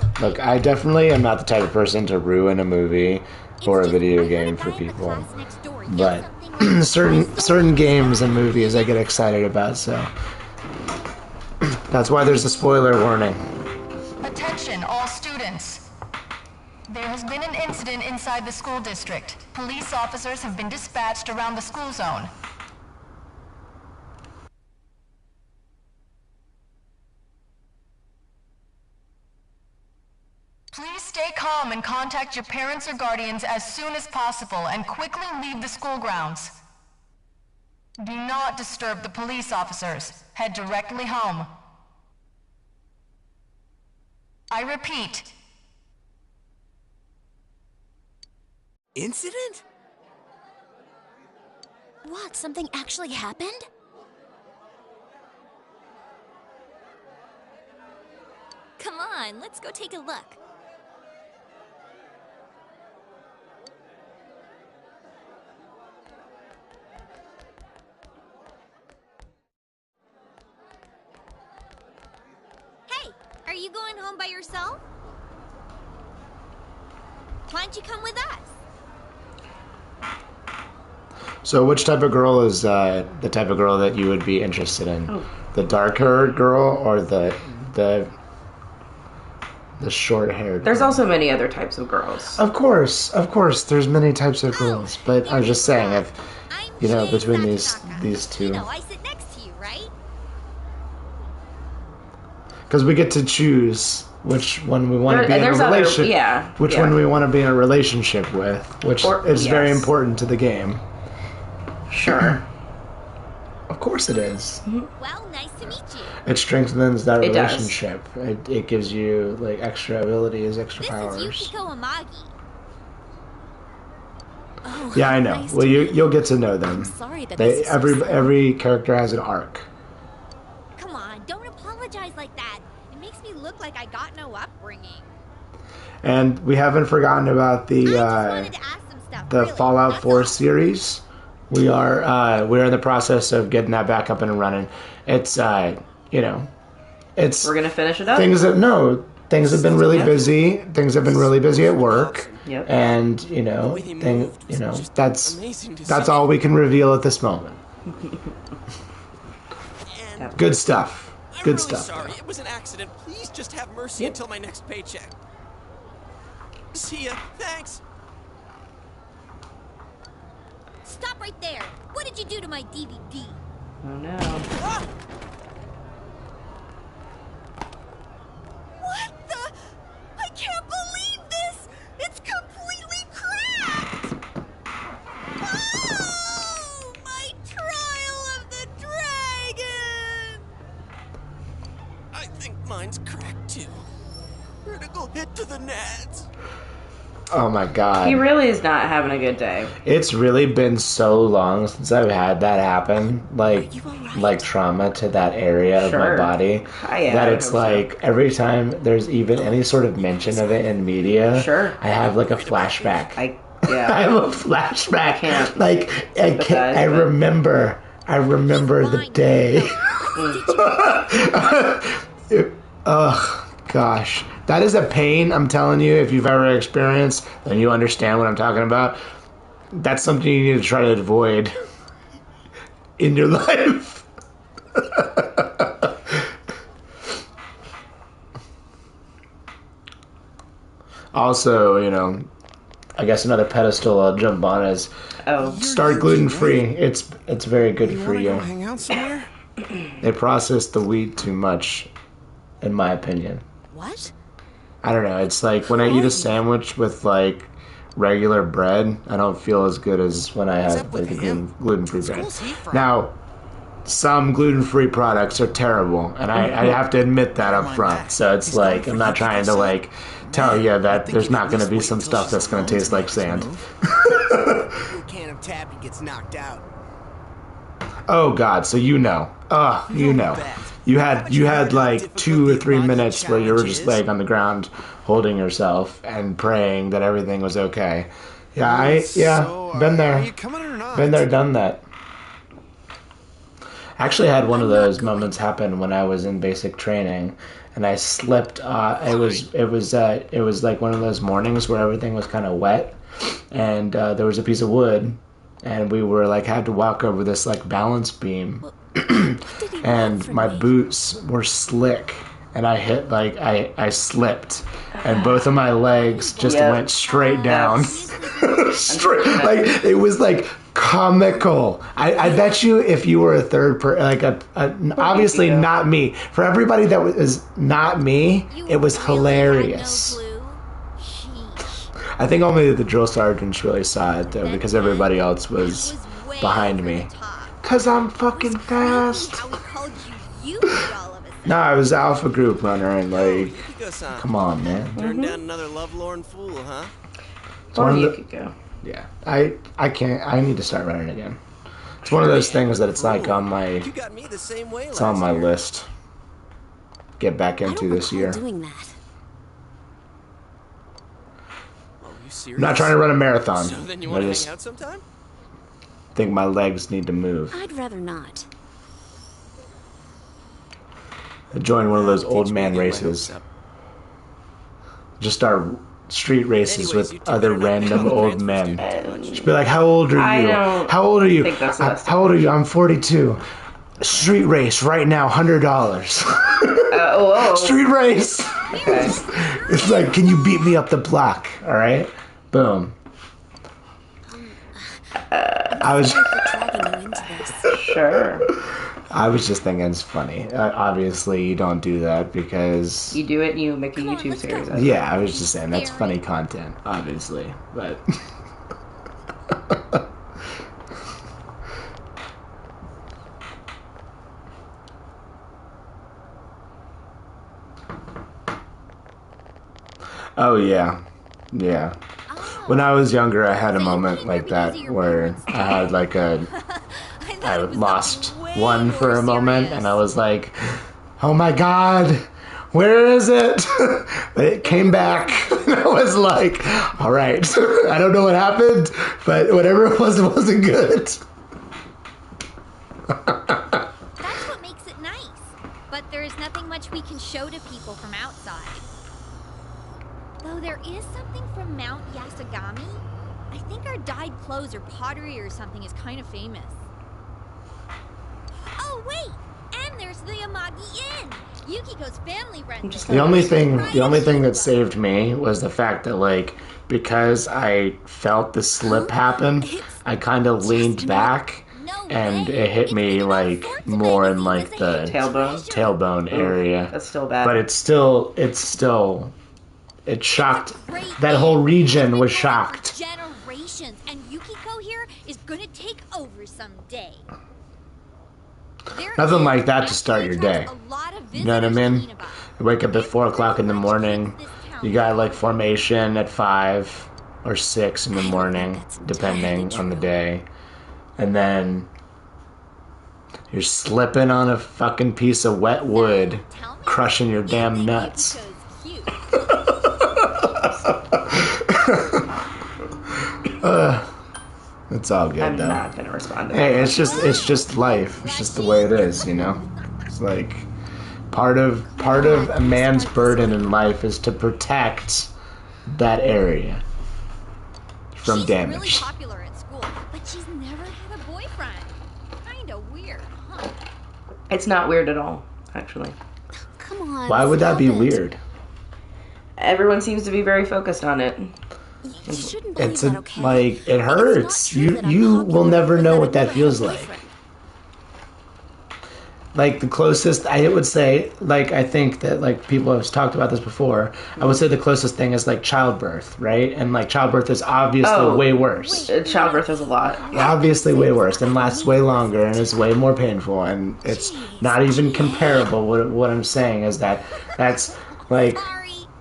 okay. Look, I definitely am not the type of person to ruin a movie or a video game for people. But certain games and movies I get excited about, so that's why there's a spoiler warning. Attention, all students. There has been an incident inside the school district. Police officers have been dispatched around the school zone. Please stay calm and contact your parents or guardians as soon as possible and quickly leave the school grounds. Do not disturb the police officers. Head directly home. I repeat. Incident? What, something actually happened? Come on, let's go take a look. Hey, are you going home by yourself? Why don't you come with us? So which type of girl is the type of girl that you would be interested in? Oh. The dark-haired girl or the short-haired? There's also many other types of girls. Of course, there's many types of girls, but I was just saying, if you know, between these two, You know, I sit next to you, right? because we get to choose which one we want to be in a relationship. Which one we want to be in a relationship with, which is very important to the game. Sure. Of course it is. Well, nice to meet you. It strengthens that It does. relationship. It gives you like extra abilities, extra powers. This is Yukiko Amagi. Oh, Yeah, I know. nice Well, to meet you'll get to know them. I'm sorry that this is so every character has an arc. Come on, don't apologize like that. It makes me look like I got no upbringing. And we haven't forgotten about the really, Fallout 4 series. We're in the process of getting that back up and running. It's we're gonna finish it up. Things have been really busy. Things have been really busy at work. Yep. And that's all we can reveal at this moment. Good stuff. Good really stuff. Sorry, it was an accident. Please just have mercy until my next paycheck. See ya. Thanks. Stop right there. What did you do to my DVD? Oh no. Ah! What the? I can't believe this! It's completely cracked! Oh! My Trial of the Dragon! I think mine's cracked too. Critical hit to the nads. Oh my god. He really is not having a good day. It's really been so long since I've had that happen. Like trauma to that area of my body. That it's like every time there's even any sort of mention of it in media, I have like a flashback. I have a flashback. I remember the day. Ugh, gosh. That is a pain, I'm telling you. If you've ever experienced, then you understand what I'm talking about. That's something you need to try to avoid in your life. Also, you know, I guess another pedestal I'll jump on is start gluten-free. It's very good for you. Hang out somewhere? They process the wheat too much, in my opinion. What? I don't know. It's like when I eat a sandwich with like regular bread, I don't feel as good as when I have like a gluten-free bread. Now, some gluten-free products are terrible, and I have to admit that up front. So it's like I'm not trying to like tell you that there's not going to be some stuff that's going to taste like sand. Your can of taffy gets knocked out. Oh God! So you know, you know. You had like 2 or 3 minutes where you were just like on the ground holding yourself and praying that everything was okay. Yeah, been there. Been there, done that. Actually had one of those moments happen when I was in basic training and I slipped it was like one of those mornings where everything was kind of wet and there was a piece of wood and we were like had to walk over this like balance beam. And my boots were slick and I hit like I slipped and both of my legs just went straight down. Straight, like it was like comical. I bet you if you were a third person, like obviously not me, for everybody that was not me, it was hilarious. I think only the drill sergeants really saw it though because everybody else was behind me. Cause I'm fucking fast. No, I was Alpha Group runner and like, come on, man. Turn down another lovelorn fool, huh? You could go. Yeah, I can't. I need to start running again. It's one of those things that it's like on my. It's on my list. Get back into this year. Doing that. I'm not trying to run a marathon. So then you want to hang out sometime? Think my legs need to move. I'd rather not. Join one of those old man races. Just start street races with other random old men. Just be like, how old are you? How old are you? How old are you? I'm 42. Street race right now, $100. Street race. Okay. It's like, can you beat me up the block? All right, boom. I was sure. I was just thinking it's funny. Obviously, you don't do that because you do it and you make a YouTube series out of it. Yeah, I was just saying that's funny content, obviously, but. Oh yeah. When I was younger, I had a moment like that where I had like I lost one for a moment, and I was like, "Oh my God, where is it?" But it came back, and I was like, "All right, I don't know what happened, but whatever it wasn't good." That's what makes it nice. But there is nothing much we can show to people from outside. Though there is something from Mount Yasagami. I think our dyed clothes or pottery or something is kind of famous. Oh, wait! And there's there's the Amagi Inn. Yukiko's family runs it. The only thing that saved me was the fact that, like, because I felt the slip happen, I kind of leaned back, and it hit me, like, more in, like, the tailbone area. That's still bad. But it shocked. That whole region was shocked. Generations, and Yukiko here is gonna take over someday. Nothing like that to start your day. You know what I mean? You wake up at 4 o'clock in the morning. You got like formation at 5 or 6 in the morning, depending on the day. And then you're slipping on a fucking piece of wet wood, crushing your damn nuts. It's all good. I'm though. not gonna respond to Hey, that. it's just life. It's just the way it is, you know. It's like part of a man's burden in life is to protect that area from damage. She's really popular at school, but she's never had a boyfriend. Kinda weird, huh? It's not weird at all, actually. Come on. Why would that be weird? Everyone seems to be very focused on it. You shouldn't It's like it hurts. You will never know what that feels like. Like the closest I would say, like I think that like people have talked about this before. I would say the closest thing is like childbirth, right? And like childbirth is obviously way worse. Childbirth is a lot. Obviously way worse and lasts way longer and is way more painful, and it's not even comparable. What I'm saying is that's like.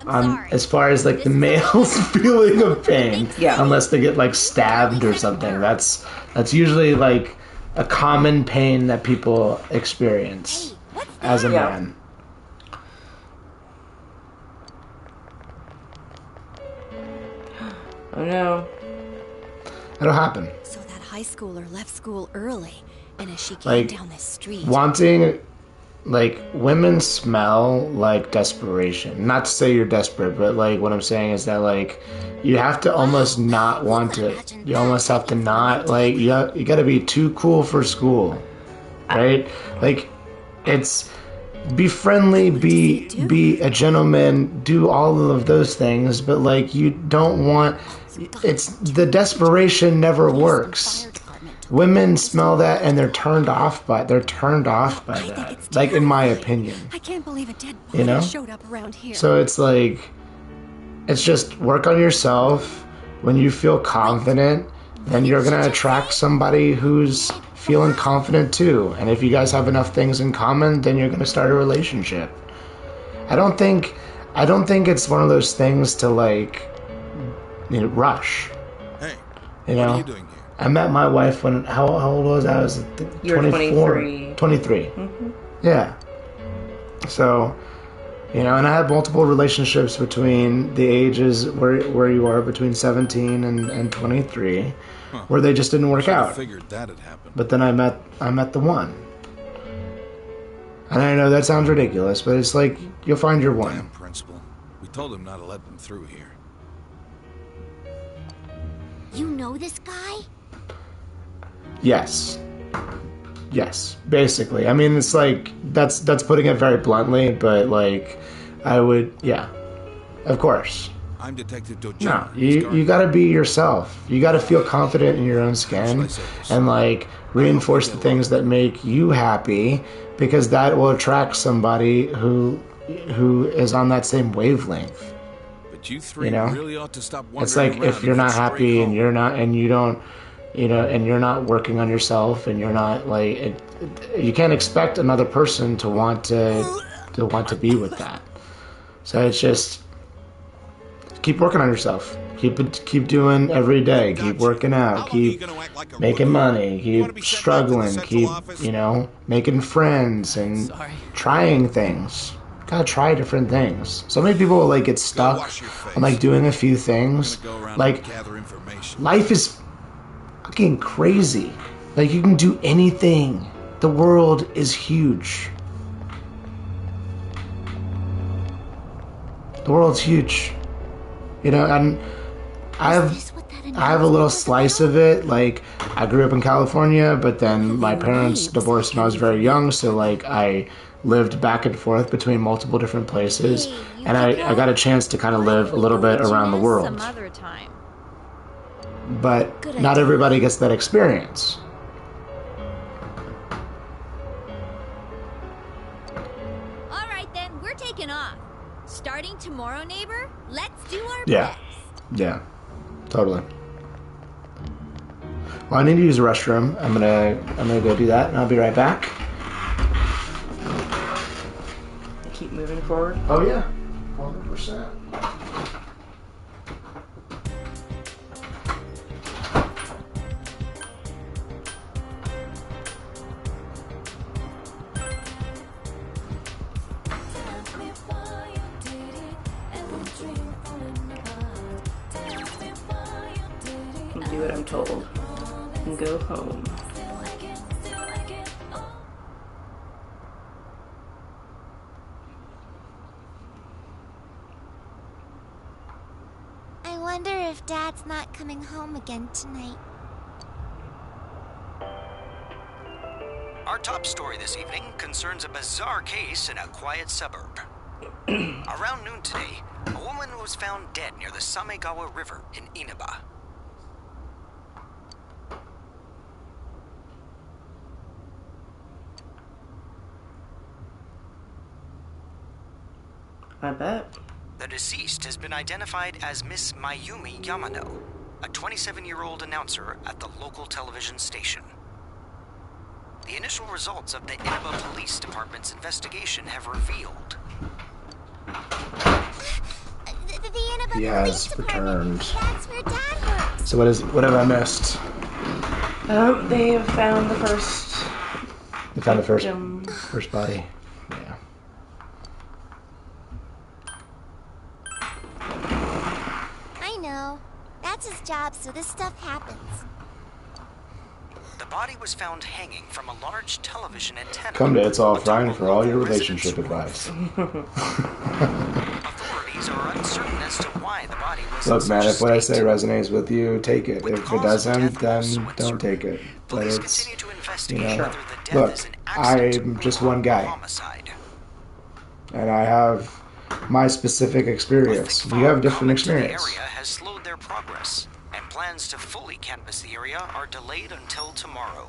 As far as like the male's feeling of pain, unless they get like stabbed or something, that's usually like a common pain that people experience as a man. Oh no. It'll happen. So that high schooler left school early, and as she came Like down this street, wanting. Like, women smell like desperation. Not to say you're desperate, but, like, what I'm saying is that, like, you have to almost not want to. You almost have to not, like, you gotta be too cool for school. Right? Like, it's... Be friendly, be a gentleman, do all of those things, but, like, you don't want... It's... The desperation never works. Women smell that and they're turned off by that. Like, in my opinion. I can't believe a dead body showed up around here. So it's like, it's just work on yourself. When you feel confident, then you're gonna attract somebody who's feeling confident too. And if you guys have enough things in common, then you're gonna start a relationship. I don't think it's one of those things to like, rush. Hey, what are you doing here? I met my wife when, how old was I? I was 24. 23. Mm-hmm. Yeah. So, and I had multiple relationships between the ages where you are, between 17 and 23, where they just didn't work out. Figured that had happened. But then I met the one. And I know that sounds ridiculous, but it's like, you'll find your one. Damn, principal. We told him not to let them through here. You know this guy? Yes, basically. I mean, it's like, that's putting it very bluntly, but like, I would, of course. I'm Detective Dojo. No, you gotta be yourself. You gotta feel confident in your own skin and like reinforce the things that make you happy, because that will attract somebody who is on that same wavelength. But you three really ought to stop wandering It's like, around if you're and not get straight happy and home. you're not, and you don't, and you're not working on yourself, and you're not like, you can't expect another person to want to be with that. So it's just, keep working on yourself. Keep doing every day. Keep working out. Keep making money. Keep struggling. Keep, making friends and trying things. Gotta try different things. So many people like get stuck on like doing a few things. Like, life is fucking crazy. Like, you can do anything. The world is huge. The world's huge. And I have a little slice of it. Like, I grew up in California, but then my parents divorced when I was very young, so like I lived back and forth between multiple different places, and I got a chance to kind of live a little bit around the world. Some other time. But not everybody gets that experience. All right then, we're taking off. Starting tomorrow, neighbor. Let's do our Yeah. Yeah. Totally. Well, I need to use the restroom. I'm gonna go do that, and I'll be right back. Keep moving forward. Oh yeah, 100%. Do what I'm told and go home. I wonder if Dad's not coming home again tonight. Our top story this evening concerns a bizarre case in a quiet suburb. Around noon today, a woman was found dead near the Samegawa River in Inaba. I bet. The deceased has been identified as Miss Mayumi Yamano, a 27-year-old announcer at the local television station. The initial results of the Inaba Police Department's investigation have revealed The Inaba He Police has Department. returned. That's where Dad works. So what have I missed? They have found the first. We found the victim. first body. Yeah. I know. That's his job, so this stuff happens. the body was found hanging from a large television antenna. Come to itsallFryne for all your relationship advice. Authorities are uncertain as to why the body was Look, in man, such if what I a say state. resonates with you, take it. If it doesn't, then don't take it. But Police it's, continue to you investigate know, whether the death look, is an accident I'm just or one guy, homicide. and I have my specific experience. You have different The experience. area has slowed their progress, and plans to fully canvass the area are delayed until tomorrow.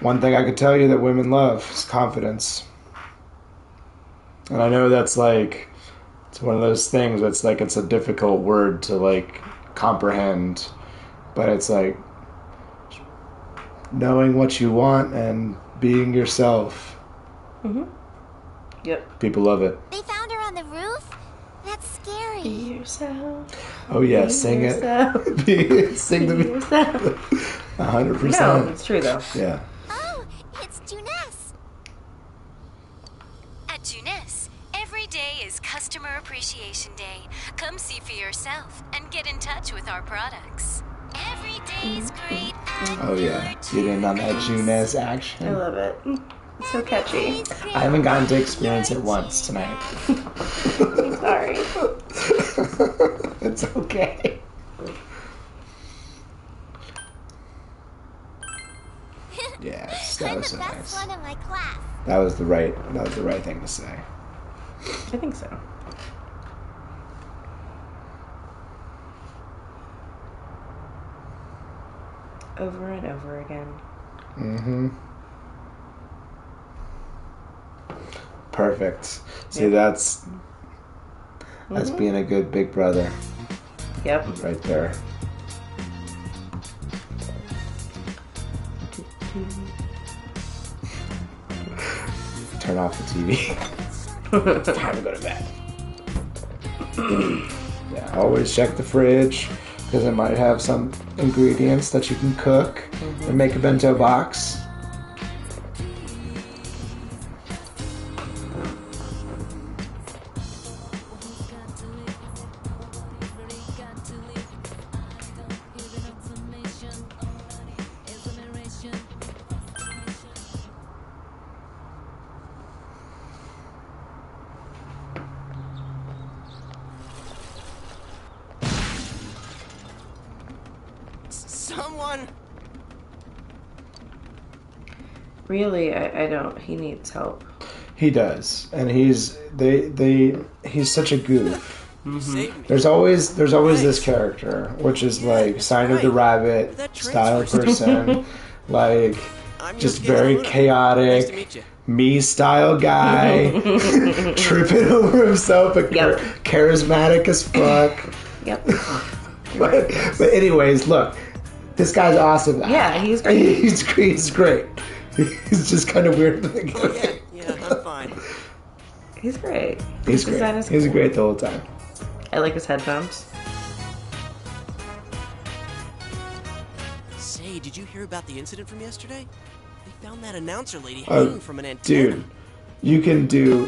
One thing I could tell you that women love is confidence. And I know that's like, it's one of those things that's like, it's a difficult word to like comprehend, but it's like knowing what you want and being yourself. Mm-hmm. Yep. People love it. They found her on the roof? That's scary. Be yourself. Oh yeah, Be sing yourself. it. Sing Be the yourself. 100%. No, it's true though. Yeah. Oh, it's Juness. At Juness, every day is Customer Appreciation Day. Come see for yourself and get in touch with our products. Every day is great. Oh yeah. Get in on that Juness action. I love it. It's so catchy. I haven't gotten to experience it once tonight. I'm sorry. It's okay. Yes, that I'm was the so best nice. one in my class. That was the right thing to say. I think so. Over and over again. Mm-hmm. Perfect. See, Yep. that's Mhm. being a good big brother. Yep. Right there. Turn off the TV. It's time to go to bed. Yeah, always check the fridge because it might have some ingredients that you can cook and make a bento box. Someone. Really, I don't. He needs help. He does, and he's such a goof. Mm-hmm. There's always this character, which is like Sign of the Rabbit style person, like just very chaotic, me style guy, tripping over himself, but charismatic as fuck. Yep. but anyways, look, this guy's awesome. Yeah, he's great. He's great. He's just kind of weird. Yeah, I'm fine. He's great. He's great. He's great the whole time. I like his headphones. Say, did you hear about the incident from yesterday? They found that announcer lady hanging from an antenna. Dude, you can do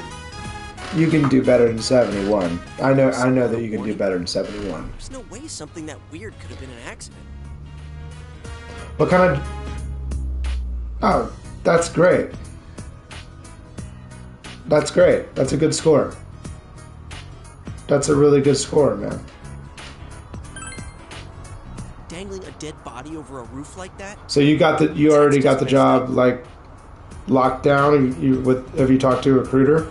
better than 71. I know that you can do better than 71. There's no way something that weird could have been an accident. What kind of... Oh, that's great. That's great. That's a good score. That's a really good score, man. Dangling a dead body over a roof like that? So you already got the job like locked down. Have you talked to a recruiter?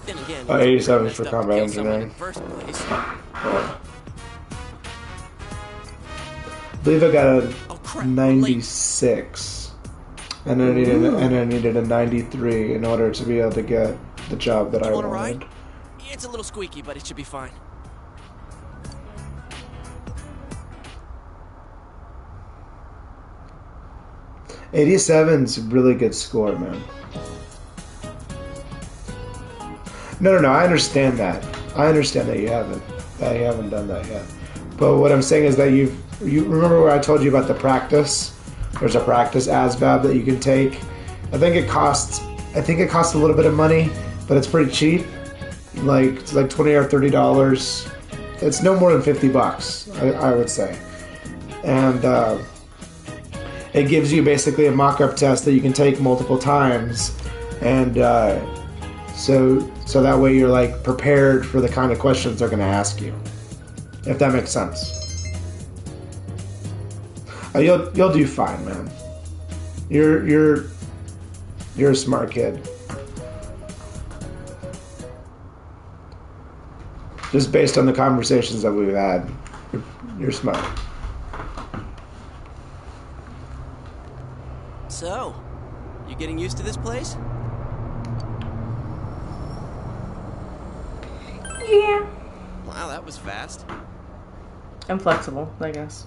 Then again, 87 for combat engineering. I believe I got a 96, and I needed a 93 in order to be able to get the job that I wanted. Ride? It's a little squeaky, but it should be fine. '87's a really good score, man. No. I understand that. I understand that you haven't done that yet. But what I'm saying is that you remember where I told you about the practice? There's a practice ASVAB that you can take. I think it costs a little bit of money, but it's pretty cheap. It's like $20 or $30. It's no more than $50, I would say. And it gives you basically a mock-up test that you can take multiple times, and so that way you're like prepared for the kind of questions they're going to ask you, if that makes sense. You'll do fine, man. You're a smart kid. Just based on the conversations that we've had, you're smart. So, you getting used to this place? Yeah. Wow, that was fast. I'm flexible, I guess.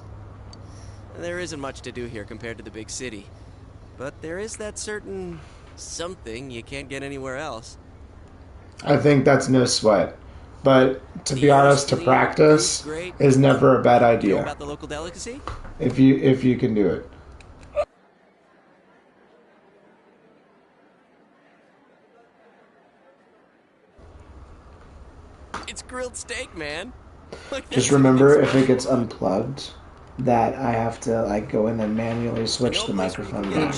There isn't much to do here compared to the big city. But there is that certain something you can't get anywhere else. I think that's no sweat. But to be honest, to practice is never a bad idea. You know about the local delicacy? If you can do it. It's grilled steak, man. Just remember, if it gets unplugged, that I have to like go in and manually switch the microphone down,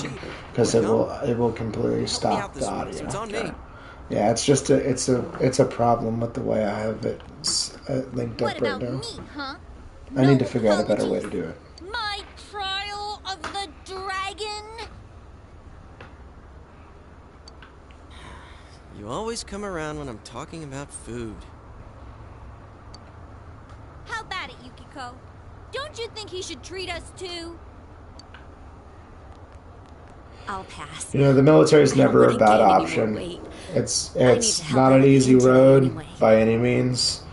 because it will completely stop the audio. Okay. Yeah, it's just it's a problem with the way I have it linked up right now. Me, huh? I need to figure out a better way to do it. My trial of the dragon. You always come around when I'm talking about food. How about it, Yukiko? Don't you think he should treat us too? I'll pass. You know, the military is never a bad option. It's not an easy road by any means,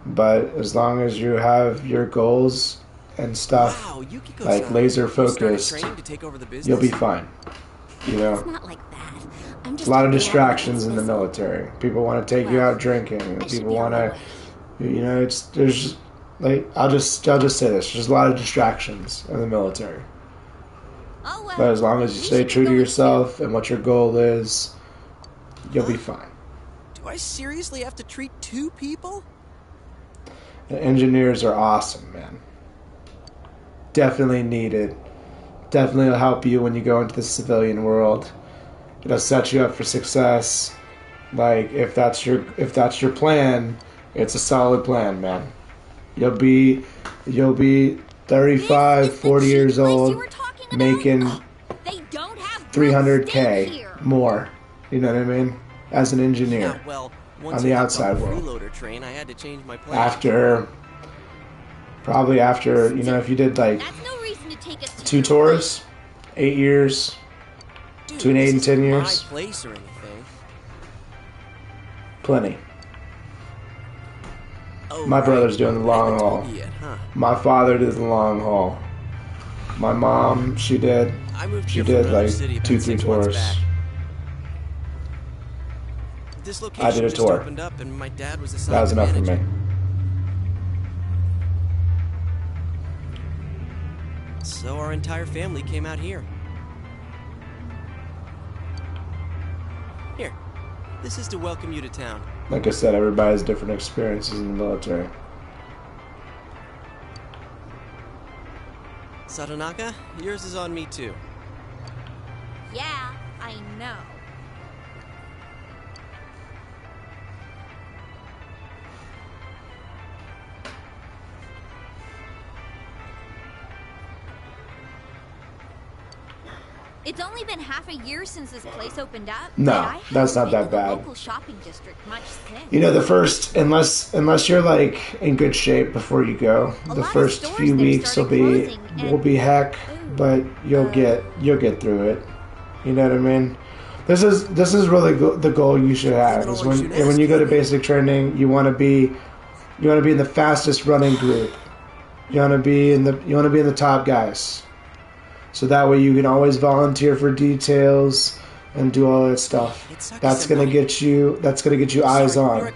but as long as you have your goals and stuff like laser focused, you'll be fine. You know, It's not like that. I'm a just lot of distractions in the military. People want to take you out drinking. People want to, you know, there's like I'll just say this. There's a lot of distractions in the military. But as long as you stay true to yourself and what your goal is, you'll be fine. Do I seriously have to treat two people? And engineers are awesome, man. Definitely needed. Definitely will help you when you go into the civilian world. It'll set you up for success. Like if that's your plan, it's a solid plan, man. You'll be 35, 40 years old, making They don't have 300K more. You know what I mean? As an engineer. Yeah, well, once on the I hopped outside on the world. freeloader train, I had to change my plan. Probably after, if you did like 2 tours, 8 years, Dude, between 8 and 10 this years. isn't my place or anything. Plenty. Oh, My right. brother's doing the I long haven't haul. told you yet, huh? My father did the long haul. My mom, she did I moved here from another like city about 2-3 6 months tours. back. This location I did a just tour. opened up, and my dad was That assigned was to enough for manage me. it. So our entire family came out here. Here, this is to welcome you to town. Like I said, everybody has different experiences in the military. Satonaka, yours is on me too. Yeah, I know. It's only been half a year since this place opened up. No, and I that's not haven't that been to the bad. local shopping district much since. The first, unless you're like in good shape before you go, the first few weeks will be heck, but you'll get through it. You know what I mean? This is really the goal you should have. Is when you go to basic training, you want to be in the fastest running group. You want to be in the top guys. So that way you can always volunteer for details and do all that stuff. That's gonna get you eyes on.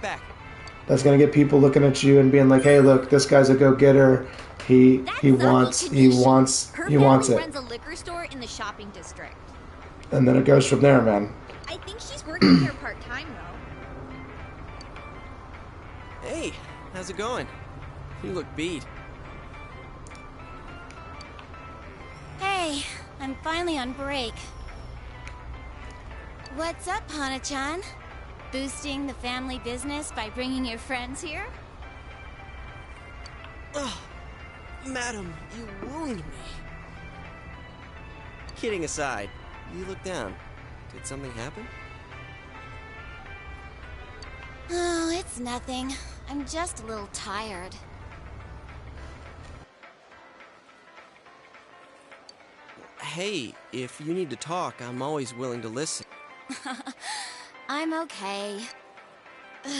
That's gonna get people looking at you and being like, "Hey, look, this guy's a go-getter. He wants it." Runs a liquor store in the shopping district. And then it goes from there, man. I think she's working here part-time though. Hey, how's it going? You look beat. Hey, I'm finally on break. What's up, Hana-chan? Boosting the family business by bringing your friends here? Oh, madam, you wound me. Kidding aside, you look down. Did something happen? Oh, it's nothing. I'm just a little tired. Hey, if you need to talk, I'm always willing to listen. I'm okay. Ugh.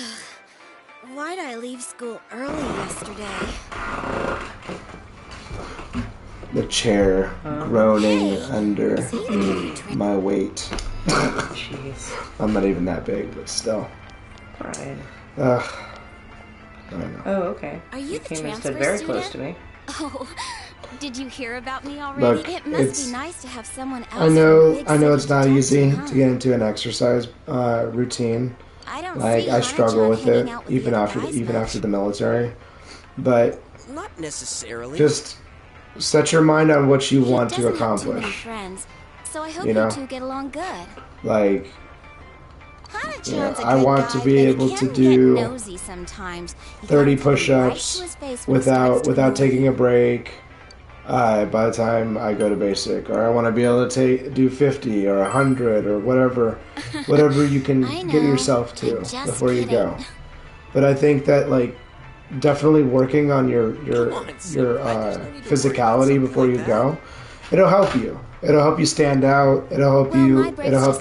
Why'd I leave school early yesterday? The chair groaning under my weight. Jeez. I'm not even that big, but still. Right. Ugh. I don't know. Oh, okay. Are you the came and transfer stood very student? close to me. Oh, did you hear about me already? Look, it must be nice to have someone else. I know from a big it's city not to talk easy huh? to get into an exercise routine. I don't Like see I struggle Hana-chan with it hanging out with even the after guys after the military. But Not necessarily. just set your mind on what you want to He doesn't have too many accomplish. friends, so I hope You know? you two get along good. Like Hana-chan's a I good want to guy, be but he able can to get do nosy sometimes. You 30 gotta tell him right push-ups to his face when he starts without to taking a break. By the time I go to basic, or I want to be able to do 50 or 100 or whatever you can I get know, yourself to I'm just before you go. kidding. But I think that definitely working on your physicality before you go, it'll help you. It'll help you stand out. It'll help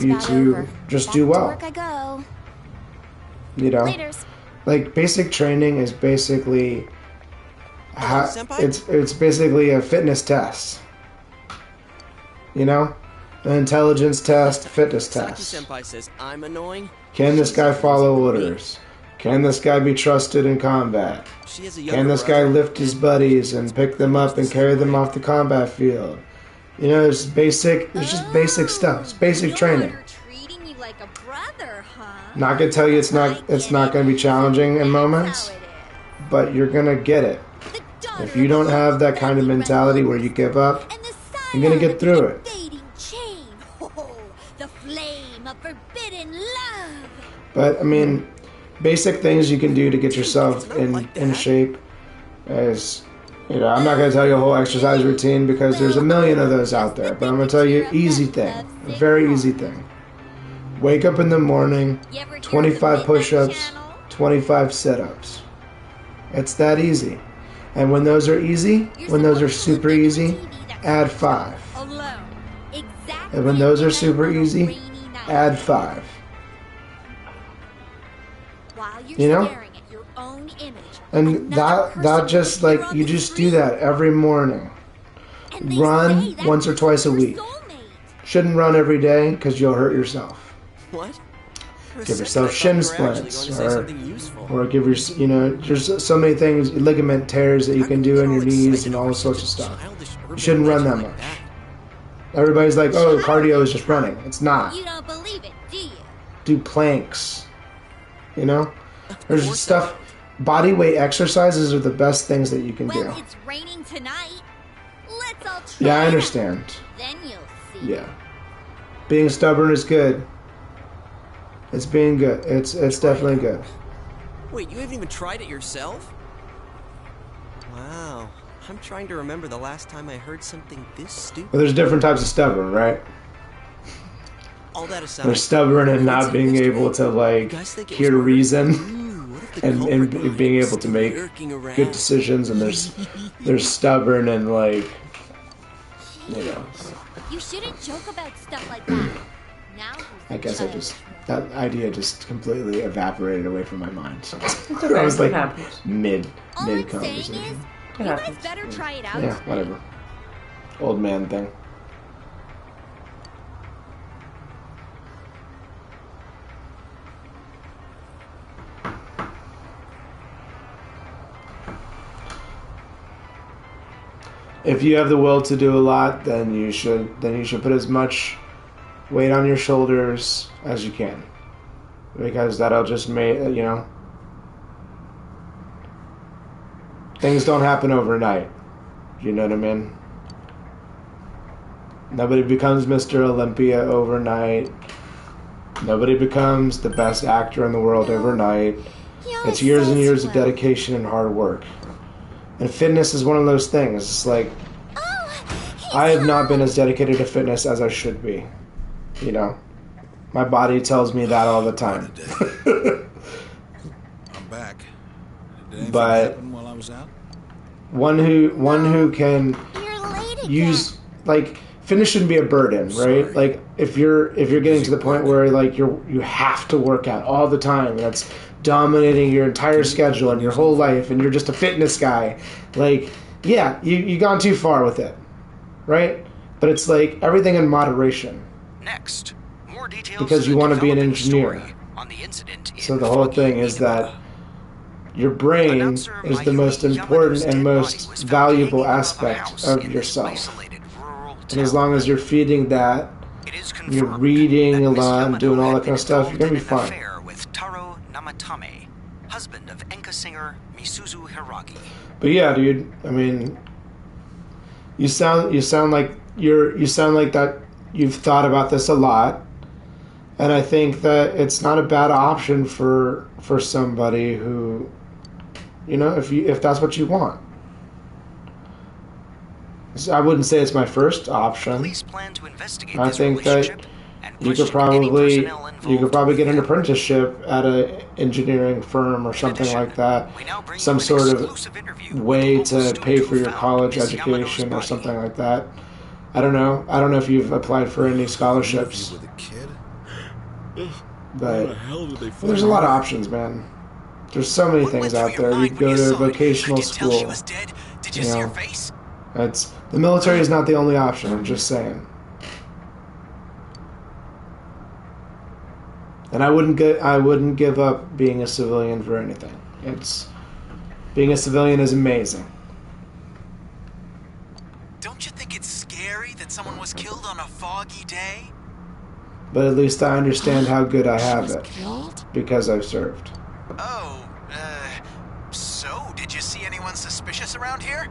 you to just do well. Back to work I go. You know, Laters. like basic training is basically Senpai? it's basically a fitness test. You know, an intelligence test, a fitness test. Saki-senpai says I'm annoying. Can this guy follow orders? Can this guy be trusted in combat? She has a Can younger this guy brother. lift his buddies and pick them up and carry them off the combat field? You know, it's just basic stuff. It's basic training. Treating you like a brother, huh? Not gonna tell you it's not gonna be challenging in moments, but you're gonna get it. If you don't have that kind of mentality where you give up, you're gonna get through it. Fading chain. Oh, the flame of forbidden love. But I mean, basic things you can do to get yourself in shape is, you know, I'm not going to tell you a whole exercise routine because there's a million of those out there, but I'm going to tell you easy thing, a very easy thing. Wake up in the morning, 25 push-ups, 25 sit-ups. It's that easy. And when those are easy, when those are super easy, add 5. And when those are super easy, add 5. You know? And that just like, you just do that every morning. Run once or twice a week. Shouldn't run every day because you'll hurt yourself. What? Give yourself shin splints, or give your, you know, there's so many things, ligament tears that you can do in your knees and all sorts of stuff. You shouldn't run that much. Everybody's like, oh, cardio is just running. It's not. You don't believe it, do you? Do planks. You know? There's stuff, body weight exercises are the best things that you can do. Well, it's raining tonight. Let's all try. Yeah, I understand. Then you'll see. Yeah. Being stubborn is good. It's being good. It's definitely good. Wait, you haven't even tried it yourself? Wow. I'm trying to remember the last time I heard something this stupid. But there's different types of stubborn, right? All that aside, they're stubborn and not being able to, like, hear reason and being able to make good decisions, and they're stubborn and, like, you know. You shouldn't joke about stuff like that. Now I guess that idea just completely evaporated away from my mind. So I was like mid conversation. You guys better try it out. Yeah, whatever. Old man thing. If you have the will to do a lot, then you should put as much weight on your shoulders as you can, because that'll just make, you know, things don't happen overnight. You know what I mean? Nobody becomes Mr. Olympia overnight. Nobody becomes the best actor in the world overnight. It's years and years of dedication and hard work. And fitness is one of those things. It's like, I have not been as dedicated to fitness as I should be. You know, my body tells me that all the time. I'm back. Did anything But happen while I was out? one who can use, like, fitness shouldn't be a burden, right? Like, if you're getting to the point where, like, you have to work out all the time, and that's dominating your entire schedule and your whole life, and you're just a fitness guy, like, yeah, you gone too far with it, right? But it's like everything in moderation. Next, more details because you want to be an engineer. On the incident so the whole thing is that your brain is the most important and most valuable aspect of yourself. And as long as you're feeding that, you're reading a lot and doing all that kind of stuff, you're going to be fine. With Taro Namatame, husband of enka singer Misuzu Hiragi. But yeah, dude, I mean, you sound like that you've thought about this a lot, and I think that it's not a bad option for somebody who, you know, if that's what you want. So I wouldn't say it's my first option. I think that you could probably get an apprenticeship at an engineering firm or something like that. Some sort of way to pay for your college education or something like that. I don't know. I don't know if you've applied for any scholarships. But there's a lot of options, man. There's so many things out there. You go to vocational school. You know, the military is not the only option. I'm just saying. And I wouldn't give up being a civilian for anything. Being a civilian is amazing. Don't you think it's scary that someone was killed on a foggy day? But at least I understand how good I have it. Because I've served. Oh, so did you see anyone suspicious around here?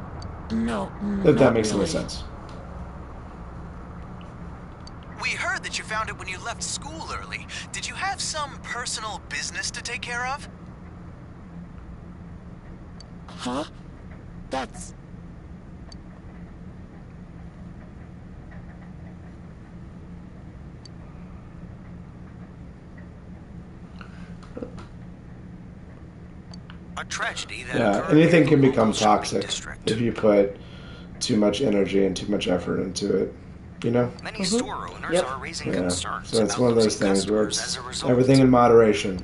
No. If that makes any sense. We heard that you found it when you left school early. Did you have some personal business to take care of? Huh? That's... A tragedy that Yeah, occurred anything in can the become local shopping toxic district. if you put too much energy and too much effort into it. You know? Many store owners Yep. are raising Yeah. concerns So it's about one of those losing things where customers it's as a result. everything in moderation.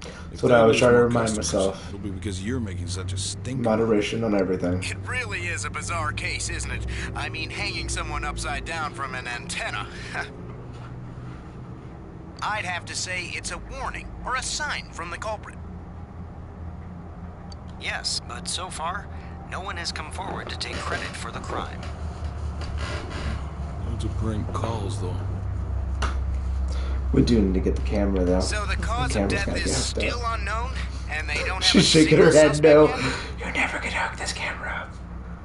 If That's what they I always lose try to more remind customers, myself. It'll be because you're making such a stink. Moderation on everything. It really is a bizarre case, isn't it? I mean, hanging someone upside down from an antenna. I'd have to say it's a warning or a sign from the culprit. Yes, but so far, no one has come forward to take credit for the crime. Those are prank calls, though. We do need to get the camera though. So the cause of death is still unknown, and they don't have She's a shaking her single head suspect no. yet? You're never gonna hook this camera up.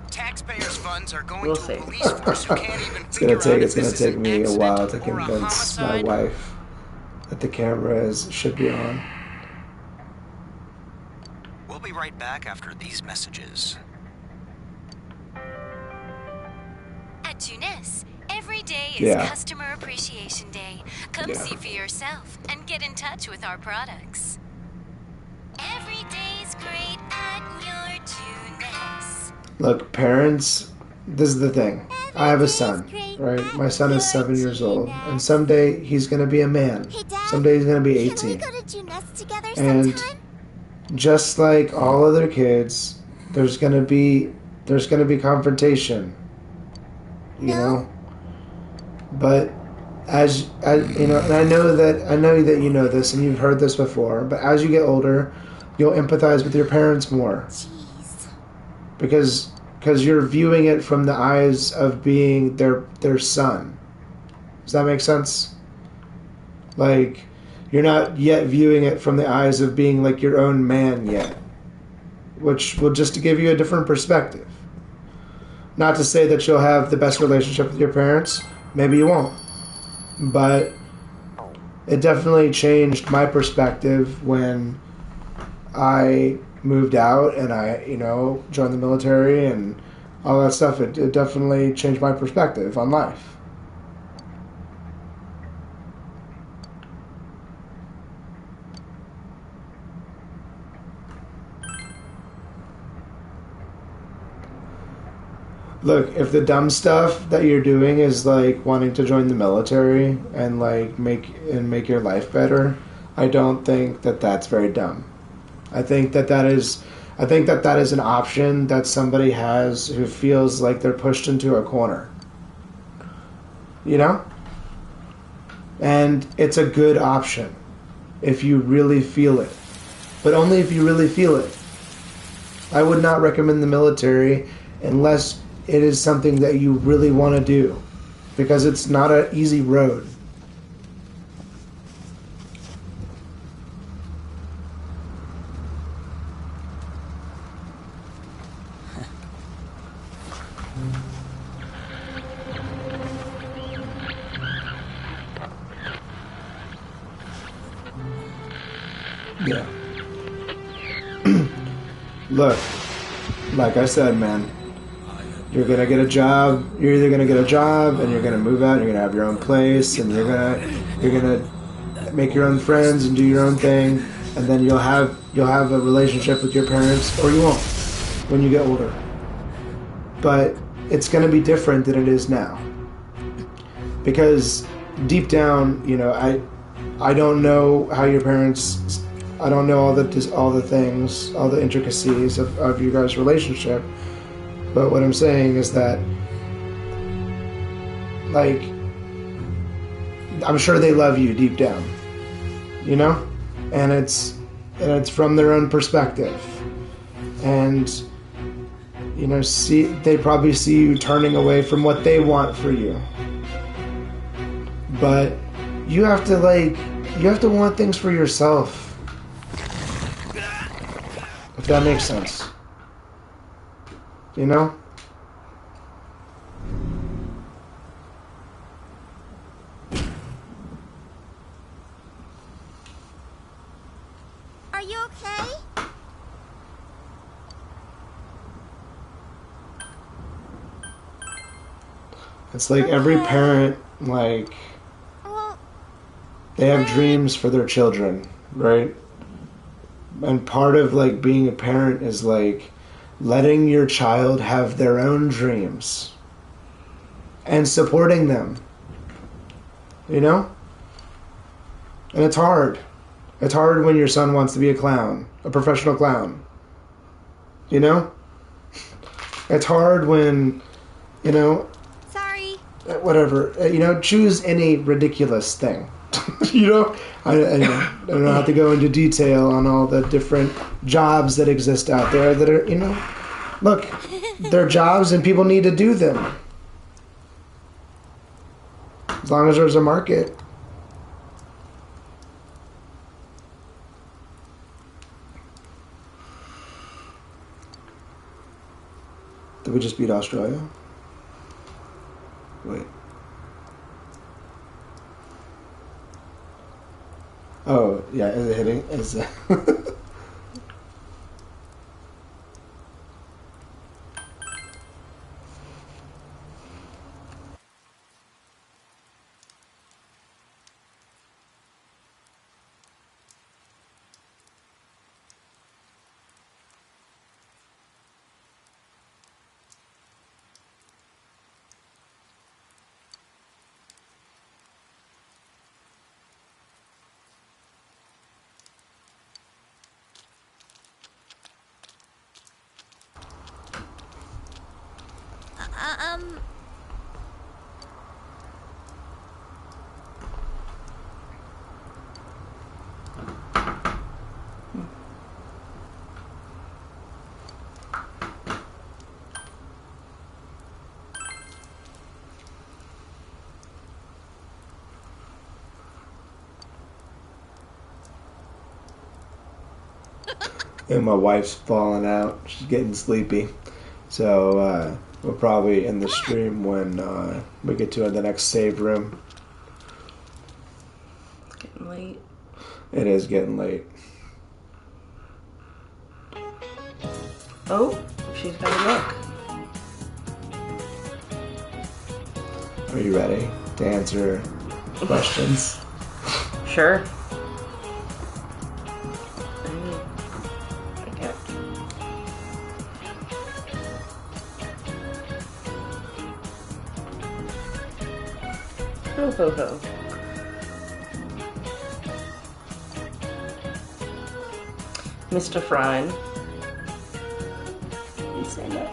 Taxpayers' funds are going We'll to see. a police force who can't even It's figure gonna out if take this is an me a accident while to or a convince my homicide. wife that the camera should be on. We'll be right back after these messages. At Tunis, every day is Yeah. Customer Appreciation Day. Come see for yourself and get in touch with our products. Every day's great at your Tunis. Look, parents, this is the thing. I have a son, right? My son is 7 years old, and someday he's gonna be a man. Someday he's gonna be 18. Can we go to Junes together And sometime? just like all other kids, there's gonna be confrontation. You know? But as you know, and I know that you know this and you've heard this before, but as you get older, you'll empathize with your parents more. Jeez. Because you're viewing it from the eyes of being their son. Does that make sense? Like, you're not yet viewing it from the eyes of being like your own man yet, which will just give you a different perspective. Not to say that you'll have the best relationship with your parents. Maybe you won't. But it definitely changed my perspective when I moved out and I, joined the military and all that stuff. It definitely changed my perspective on life. Look, if the dumb stuff that you're doing is like wanting to join the military and like make your life better, I don't think that that's very dumb. I think that is an option that somebody has who feels like they're pushed into a corner. You know? And it's a good option if you really feel it. But only if you really feel it. I would not recommend the military unless it is something that you really want to do, because it's not an easy road. Yeah. Look, like I said, man, you're gonna get a job. You're either gonna get a job and you're gonna move out. You're gonna have your own place, and you're gonna make your own friends and do your own thing, and then you'll have a relationship with your parents, or you won't when you get older. But it's gonna be different than it is now, because deep down, I don't know how your parents. I don't know all the things, all the intricacies of you guys' relationship. But what I'm saying is that, like, I'm sure they love you deep down, and it's from their own perspective, and they probably see you turning away from what they want for you, but you have to want things for yourself, if that makes sense. Are you okay? It's like every parent, like, they have dreams for their children, right? And part of, like, being a parent is, like, letting your child have their own dreams and supporting them. You know? And it's hard. It's hard when your son wants to be a clown, a professional clown. You know? It's hard when, you know... Sorry. Whatever. You know, choose any ridiculous thing. You know? I don't have to go into detail on all the different jobs that exist out there that are, you know... Look, they're jobs and people need to do them. As long as there's a market. Did we just beat Australia? Wait. Oh, yeah, is it hitting? Is it... And my wife's falling out. She's getting sleepy. So we'll probably end the stream when we get to the next save room. It's getting late. It is getting late. Oh, she's got a book. Are you ready to answer questions? Sure. Ho ho ho. Mr. Fryne. Stand up.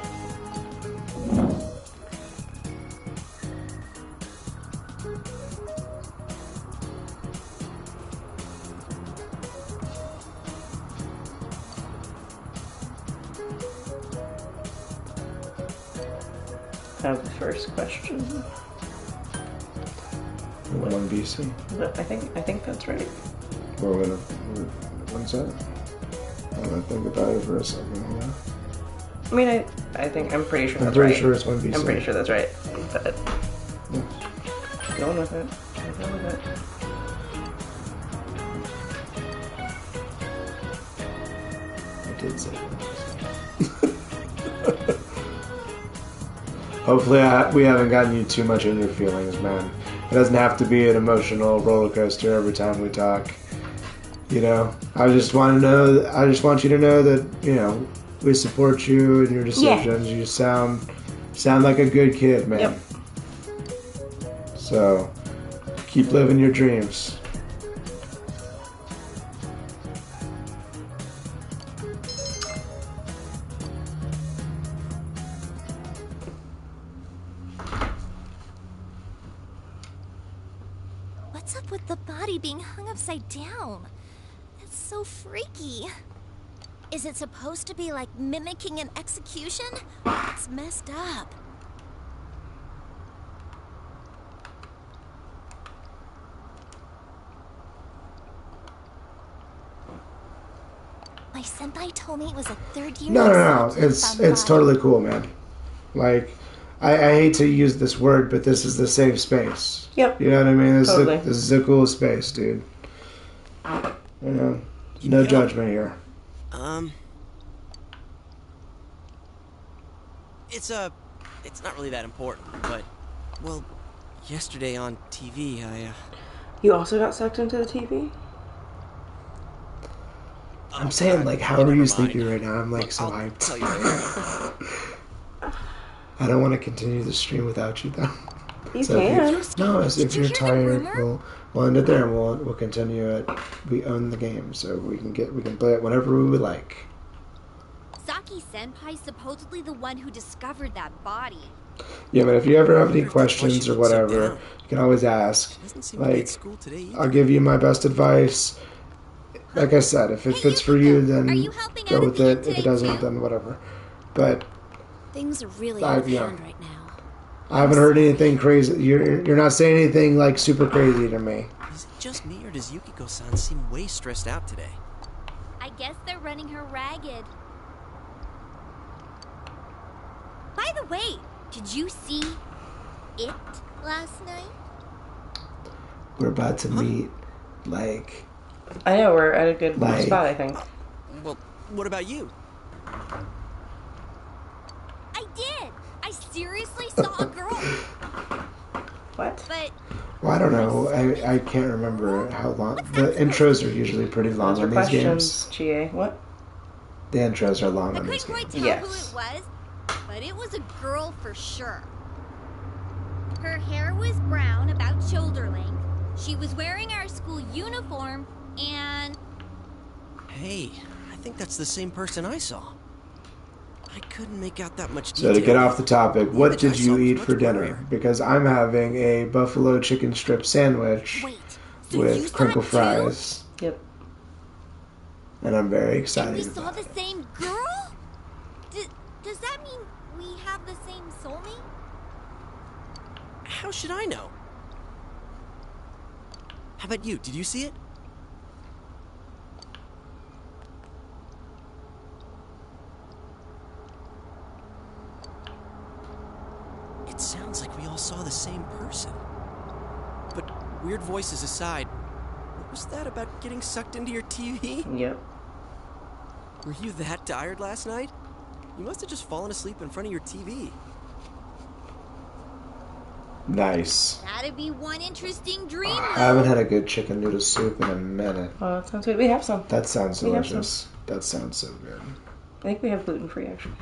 Have the first question. 1 BC. But I think that's right. We're gonna. What's that? I'm gonna think about it for a second. Yeah. I mean, I'm pretty sure that's right. I'm pretty sure it's 1 BC. I'm pretty sure that's right. But yeah. going with it. Going with it. I did say that. Hopefully, we haven't gotten you too much in your feelings, man. It doesn't have to be an emotional roller coaster every time we talk. You know, I just want you to know that, you know, we support you and your decisions. Yeah. You sound like a good kid, man. Yep. So keep living your dreams. What's up with the body being hung upside down? That's so freaky. Is it supposed to be like mimicking an execution? It's messed up. My senpai told me it was a third year. No. It's totally cool, man. Like, I hate to use this word, but this is the safe space. Yep. You know what I mean? This Totally. is a cool space, dude. You know, no judgment here. It's not really that important, but Well, yesterday on TV, You also got sucked into the TV? I'm saying, like, how are you sleeping right now? I'm, like, so hyped. Tell you later. I don't want to continue the stream without you, though. You So can. if you're tired, we'll end it there, and we'll continue it. We own the game, so we can play it whenever we would like. Saki Senpai's supposedly the one who discovered that body. Yeah, but if you ever have any questions or whatever, you can always ask. Like, I'll give you my best advice. Like I said, if it fits for you, then go with it. If it doesn't, then whatever. But things are really out of hand right now. I haven't heard anything crazy. You're not saying anything like super crazy to me. Is it just me, or does Yukiko-san seem way stressed out today? I guess they're running her ragged. By the way, did you see it last night? We're about to meet, like... I know, we're at a good spot, I think. Well, what about you? I did! I seriously saw a girl! What? But... Well, I don't know. I can't remember how long. The intros are usually pretty long on these games. Chie. What? The intros are long on these couldn't games. quite tell who it was, but it was a girl for sure. Her hair was brown, about shoulder length. She was wearing our school uniform, and... Hey, I think that's the same person I saw. I couldn't make out that much detail. So to get off the topic, what did you eat for dinner? Because I'm having a buffalo chicken strip sandwich with crinkle fries. Yep. And I'm very excited. We saw the same girl? Does that mean we have the same soulmate? How should I know? How about you? Did you see it? It sounds like we all saw the same person. But weird voices aside, what was that about getting sucked into your TV? Yep. Were you that tired last night? You must have just fallen asleep in front of your TV. Nice. That'd be one interesting dream. I haven't had a good chicken noodle soup in a minute. Oh, that sounds good. We have some. That sounds delicious. That sounds so good. I think we have gluten-free, actually.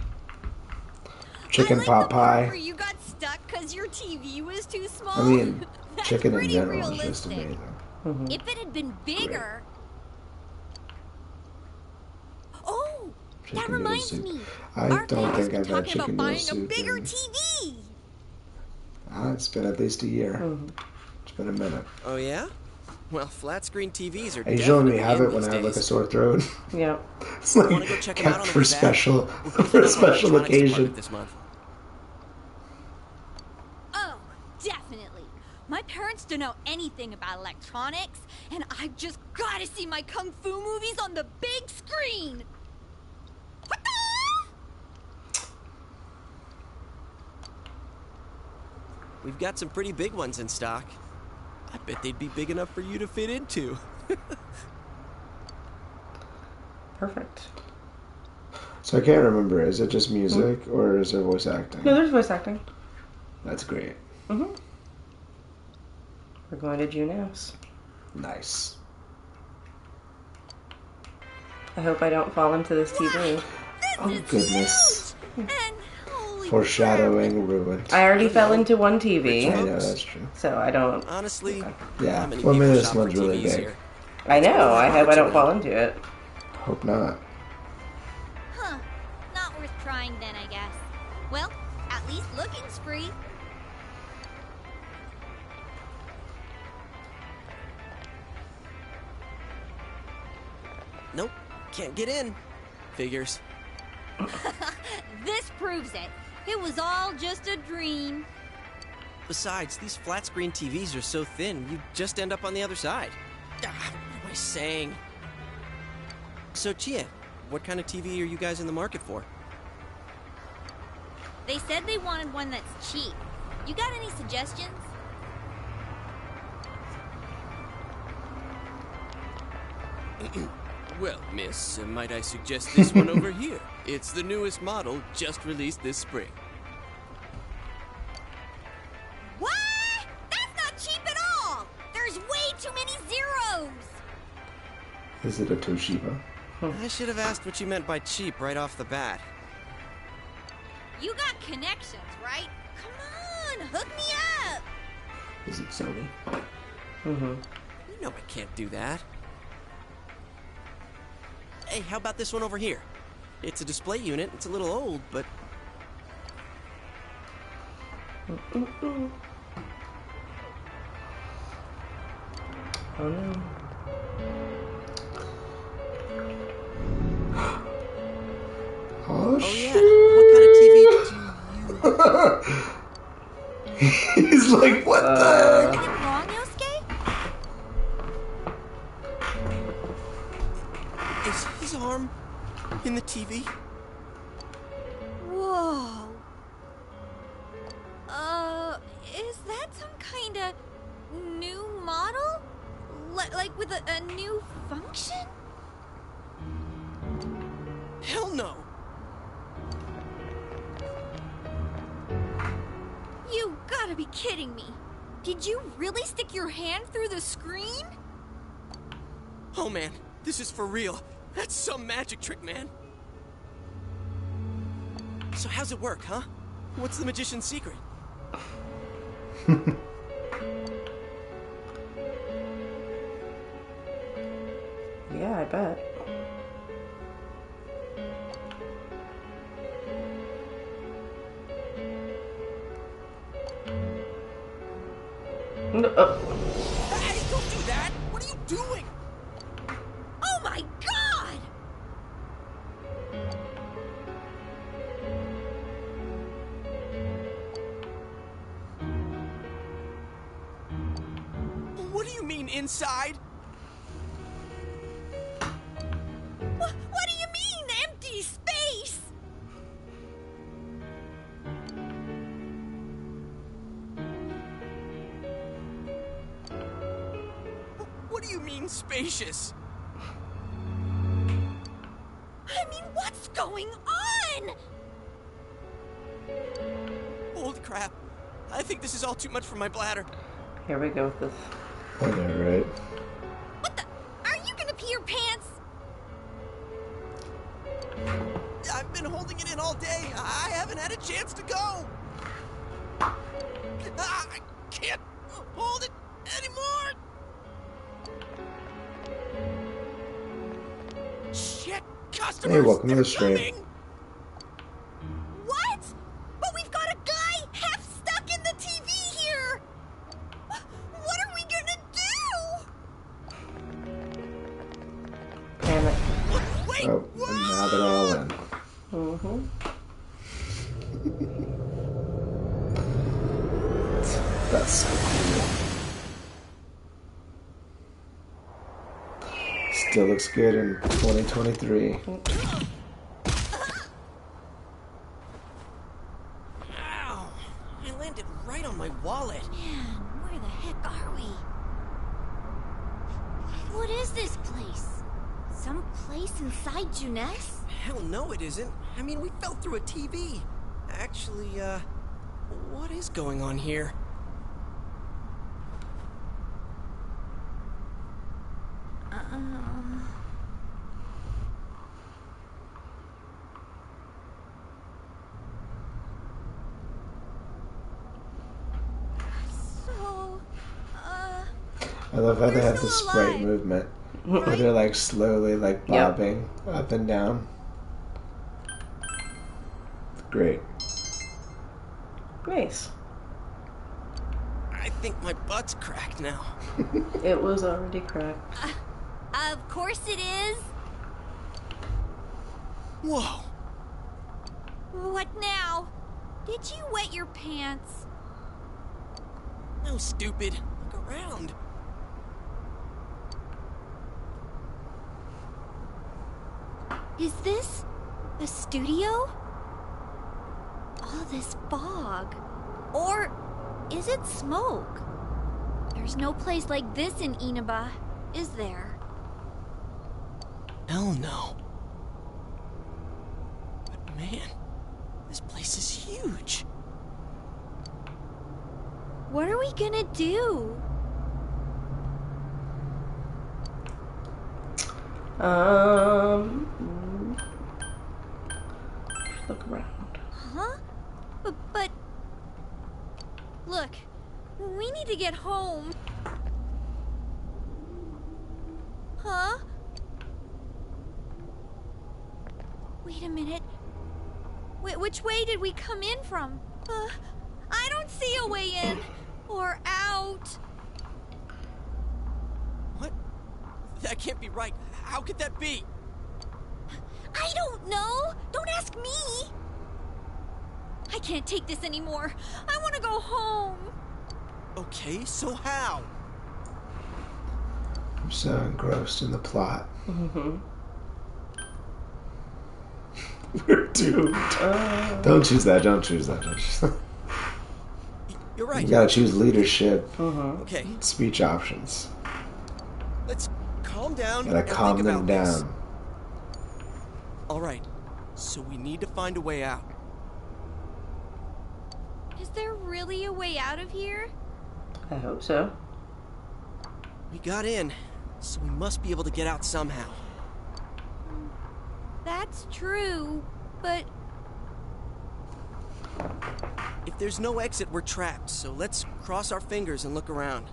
Chicken pot pie. Where you got stuck because your TV was too small. I mean, chicken in general is just amazing. If it had been bigger... Oh, Chicken that noodle reminds soup. me. I don't think I've had Talking chicken about noodle buying a soup bigger in... TV. It's been at least a year. It's been a minute. Oh yeah? Well, flat screen TVs are I usually have it in when these I have like a days. sore throat. Yeah. It's like Wanna go check 'em out kept on the for way back? special We'll for a special occasion. this month. Oh, definitely. My parents don't know anything about electronics, and I've just got to see my kung fu movies on the big screen. We've got some pretty big ones in stock. I bet they'd be big enough for you to fit into. Perfect. So I can't remember. Is it just music or is there voice acting? No, there's voice acting. That's great. We're going to Juneau's. Nice. I hope I don't fall into this TV. Oh goodness. Foreshadowing ruined. I already fell into one TV. I know, that's true. So I don't... Honestly, Yeah. Well, maybe this one's really big. here. I know. I hope I don't fall into it. Hope not. Huh. Not worth trying then, I guess. Well, at least looking's free. Nope, can't get in. Figures. This proves it. It was all just a dream. Besides, these flat screen TVs are so thin, you just end up on the other side. What am I saying? So, Chia, what kind of TV are you guys in the market for? They said they wanted one that's cheap. You got any suggestions? Well, miss, might I suggest this one over here? It's the newest model, just released this spring. Wow! Is it a Toshiba? I should have asked what you meant by cheap right off the bat. You got connections, right? Come on, hook me up! Is it Sony? You know I can't do that. Hey, how about this one over here? It's a display unit. It's a little old, but... Oh no. Oh, yeah. What kind of TV do you... He's like, what the heck? Anything wrong, Yosuke? Is his arm in the TV? Whoa. Is that some kind of new model? Like with a new function? Hell no! You gotta be kidding me. Did you really stick your hand through the screen? Oh man, this is for real. That's some magic trick, man. So how's it work, huh? What's the magician's secret? Yeah, I bet. No, Hey, don't do that! What are you doing? Oh my god! What do you mean, inside? What do you mean, empty space? What do you mean, spacious? I mean, what's going on? Holy crap. I think this is all too much for my bladder. Here we go with this. I know, right? What the? Are you gonna pee your pants? I've been holding it in all day. I haven't had a chance to go. I can't hold it anymore. Shit, customers! Hey, welcome to they're the stream. coming. What? But we've got a guy half stuck in the TV here. What are we gonna do? Panic. Wait, Oh, and now they're all in. That's so cool. Still looks good in 2023. Ow! I landed right on my wallet. Man, where the heck are we? What is this place? Some place inside Juness? Hell no, it isn't. I mean, we fell through a TV. Actually, what is going on here? So, I love how they have the still sprite alive, movement. Where they're like slowly like bobbing up and down. Great. Nice. I think my butt's cracked now. It was already cracked. of course it is. Whoa! What now? Did you wet your pants? No, stupid. Look around. Is this a studio? All this fog. Or is it smoke? There's no place like this in Inaba, is there? Hell no. But man, this place is huge. What are we gonna do? Look around. Huh? But... Look, we need to get home. Huh? Wait a minute. Which way did we come in from? I don't see a way in or out. What? That can't be right. How could that be? I don't know. Don't ask me. I can't take this anymore. I want to go home. Okay, so how? I'm so engrossed in the plot. Mm-hmm. We're doomed. Don't choose that. Don't choose that. Don't choose that. You're right. You gotta choose leadership. Okay. Speech options. Let's calm down. Gotta and calm think them about this. down. All right. So we need to find a way out. Is there really a way out of here? I hope so. We got in, so we must be able to get out somehow. That's true, but... If there's no exit, we're trapped, so let's cross our fingers and look around.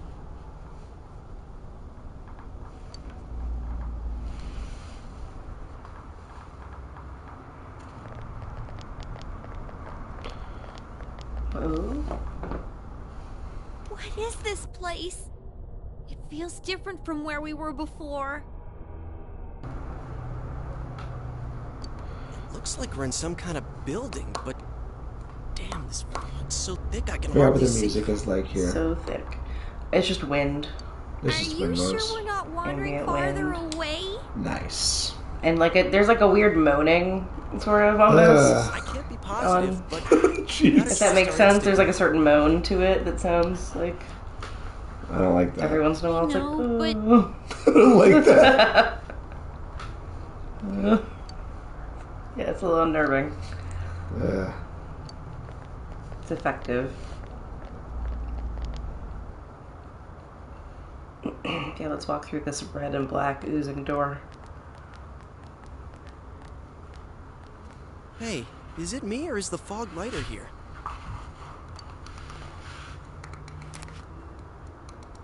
Oh. What is this place? It feels different from where we were before. Looks like we're in some kind of building, but damn, this fog's so thick I can Yeah, what hardly the see. music is like here. So thick. It's just wind. This Are is you wind sure noise. we're not wandering Ambient farther wind. away? Nice. And like there's like a weird moaning sort of almost. I can't be positive, but If that makes sense, there's like a certain moan to it that sounds like I don't like that. every once in a while it's No, like, but- "Oh." I don't like that. Yeah, it's a little unnerving. Yeah. It's effective. Yeah, let's walk through this red and black oozing door. Hey, is it me or is the fog lighter here?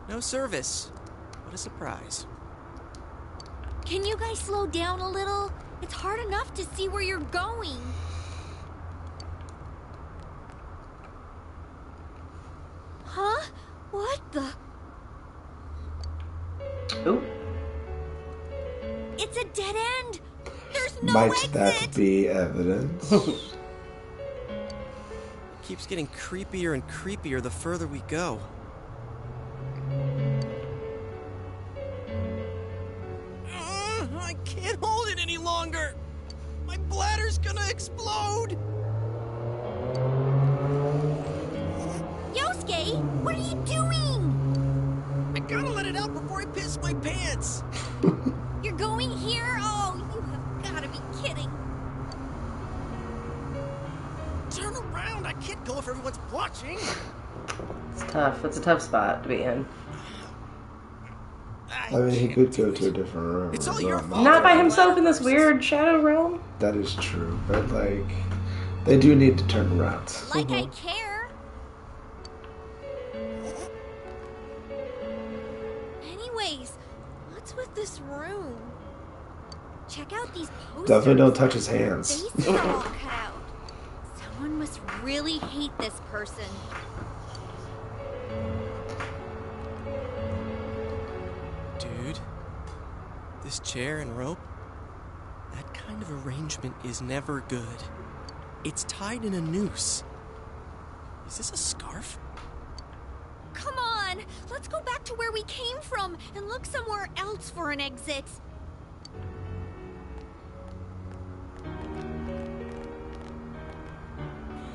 No service. What a surprise. Can you guys slow down a little? It's hard enough to see where you're going. Huh? What the? Ooh. It's a dead end. There's no Might exit. that be evidence? Keeps getting creepier and creepier the further we go. I can't hold it any longer. My bladder's gonna explode. Yosuke, what are you doing? I gotta let it out before I piss my pants. You're going here? Oh, you have gotta be kidding. Turn around. I can't go if everyone's watching. It's tough. It's a tough spot to be in. I mean, he could go to a different room. It's all as your well. fault. Not by himself in this weird shadow realm. That is true, but like, they do need to turn around. Like I care. Anyways, what's with this room? Check out these posters. Definitely don't touch his hands. Faces are all cut out. Someone must really hate this person. Dude, this chair and rope, that kind of arrangement is never good. It's tied in a noose. Is this a scarf? Come on, let's go back to where we came from and look somewhere else for an exit.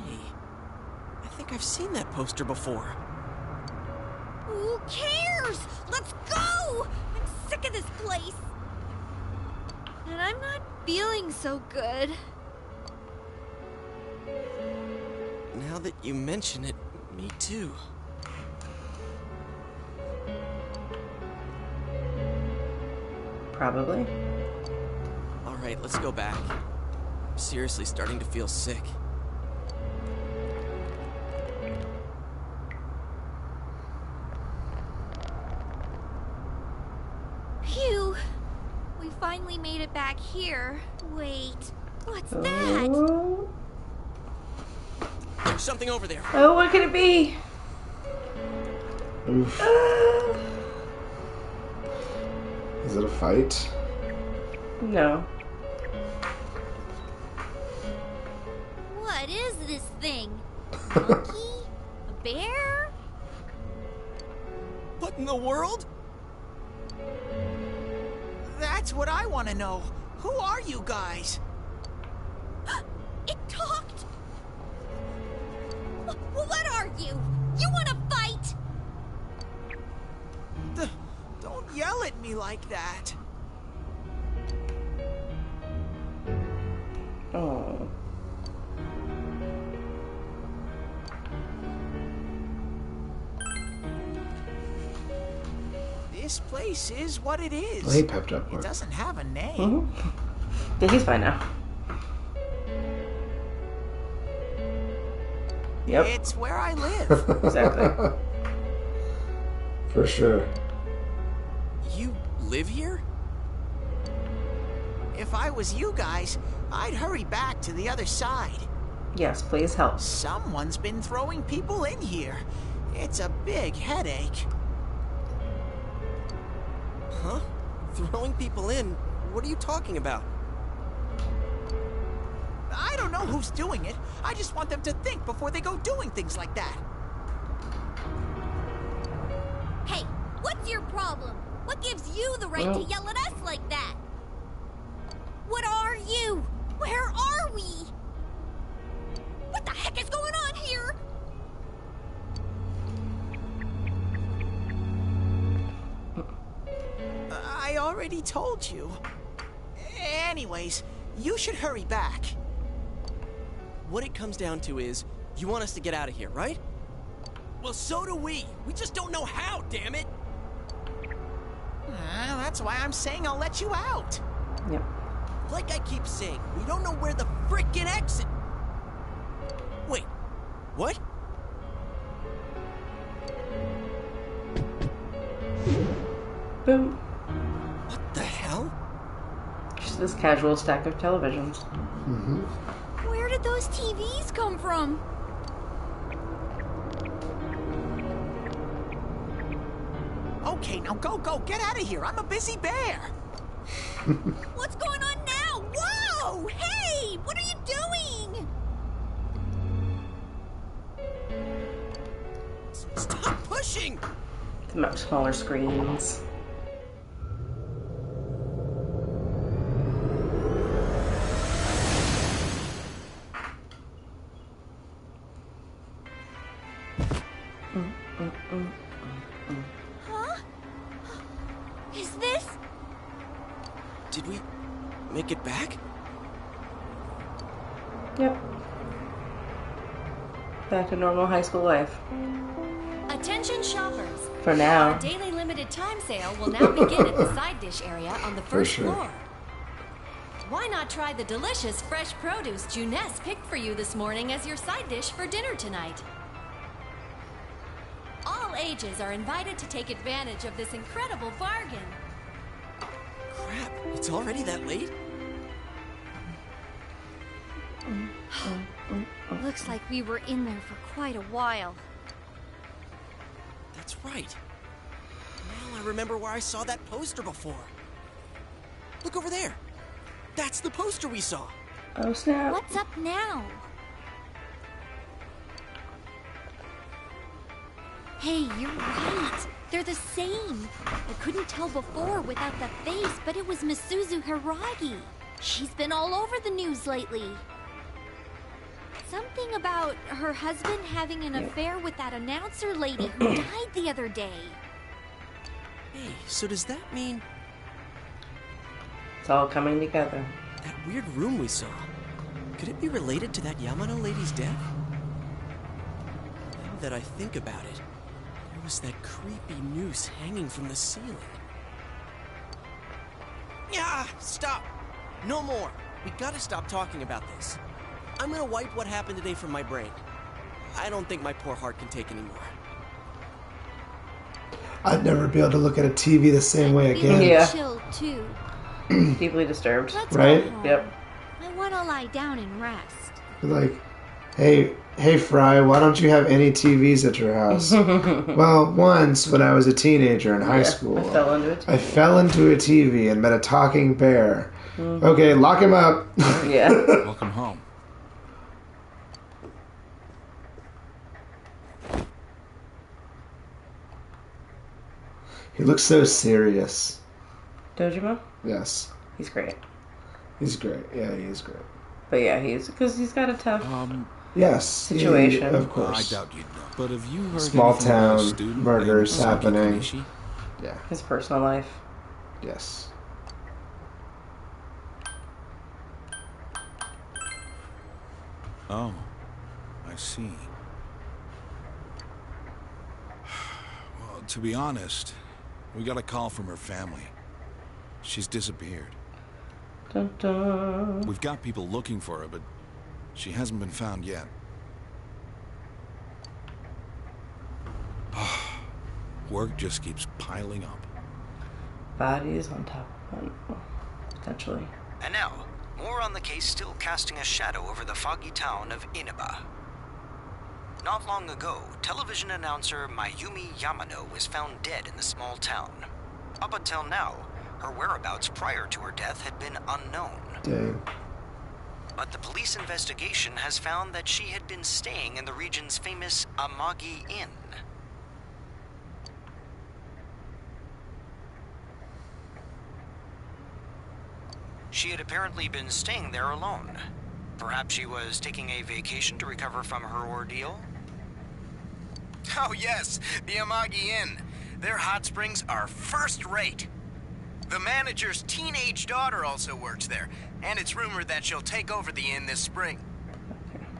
Hey, I think I've seen that poster before. Who cares? Let's go! I'm sick of this place. And I'm not feeling so good. Now that you mention it, me too. Probably. Alright, let's go back. I'm seriously starting to feel sick. Phew. We finally made it back here. Wait, what's that? There's something over there. Oh, what could it be? Oof. Is it a fight? No. What is this thing? A monkey? A bear? What in the world? That's what I want to know. Who are you guys? It talked! What are you? You want to fight? Don't yell at me like that. Oh. This place is what it is. Well, he pepped up. It doesn't have a name. Yeah, he's fine now. Yep. It's where I live. Exactly. For sure. You live here? If I was you guys, I'd hurry back to the other side. Yes, please help. Someone's been throwing people in here. It's a big headache. Huh? Throwing people in? What are you talking about? I don't know who's doing it. I just want them to think before they go doing things like that. Hey, what's your problem? What gives you the right to yell at us like that? What are you? Where are we? What the heck is going on here? I already told you. Anyways, you should hurry back. What it comes down to is, you want us to get out of here, right? Well, so do we. We just don't know how, damn it. That's why I'm saying I'll let you out. Yep. Like I keep saying, we don't know where the frickin' exit... Wait, what? Boom. What the hell? Just this casual stack of televisions. Mm-hmm. Where did those TVs come from? Okay, now go, get out of here. I'm a busy bear. What's going on now? Whoa! Hey! What are you doing? Stop pushing! The much smaller screens. Huh? Is this? Did we make it back? Yep. Back to normal high school life. Attention shoppers. For now. Our daily limited time sale will now begin at the side dish area on the first floor. Why not try the delicious fresh produce Juness picked for you this morning as your side dish for dinner tonight? All ages are invited to take advantage of this incredible bargain. Crap, it's already that late? Looks like we were in there for quite a while. That's right. Now I remember where I saw that poster before. Look over there. That's the poster we saw. Oh, snap. What's up now? Hey, you're right. They're the same. I couldn't tell before without the face, but it was Misuzu Hiragi. She's been all over the news lately. Something about her husband having an affair with that announcer lady who died the other day. Hey, so does that mean... It's all coming together. That weird room we saw, could it be related to that Yamano lady's death? Now that I think about it, there was that creepy noose hanging from the ceiling. Yeah, stop! No more. We gotta stop talking about this. I'm gonna wipe what happened today from my brain. I don't think my poor heart can take anymore. I'd never be able to look at a TV the same way again. Yeah. Chill too. Deeply disturbed. Let's Right? go home. Yep. I want to lie down and rest. Like, hey, Fry, why don't you have any TVs at your house? Well, once when I was a teenager in high school, I fell into a it. TV and met a talking bear. Mhm. Okay, lock him up. Yeah. Welcome home. He looks so serious. Dojima? Yes. He's great. He's great. Yeah, he is great. But yeah, because he's got a tough Yes. situation. Of course. I doubt you'd know. But have you heard Small anything about a town student murders named Saki happening. Konishi? Yeah. His personal life. Yes. Oh, I see. Well, to be honest, we got a call from her family. She's disappeared. Dun, dun. We've got people looking for her, but she hasn't been found yet. Work just keeps piling up. Bodies on top of one. Potentially. And now, more on the case still casting a shadow over the foggy town of Inaba. Not long ago, television announcer Mayumi Yamano was found dead in the small town. Up until now, her whereabouts prior to her death had been unknown. Dang. But the police investigation has found that she had been staying in the region's famous Amagi Inn. She had apparently been staying there alone. Perhaps she was taking a vacation to recover from her ordeal? Oh yes, the Amagi Inn. Their hot springs are first rate. The manager's teenage daughter also works there, and it's rumored that she'll take over the inn this spring.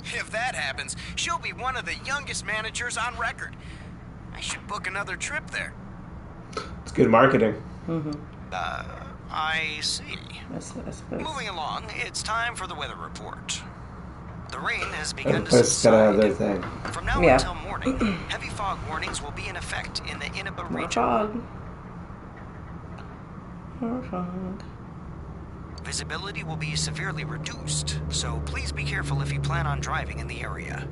If that happens, she'll be one of the youngest managers on record. I should book another trip there. It's good marketing. I see. Moving along, it's time for the weather report. The rain has begun Every to place has gotta have subside. their thing. From now Yeah. until morning, heavy fog warnings will be in effect in the Inaba More region. fog. More fog. Visibility will be severely reduced, so please be careful if you plan on driving in the area.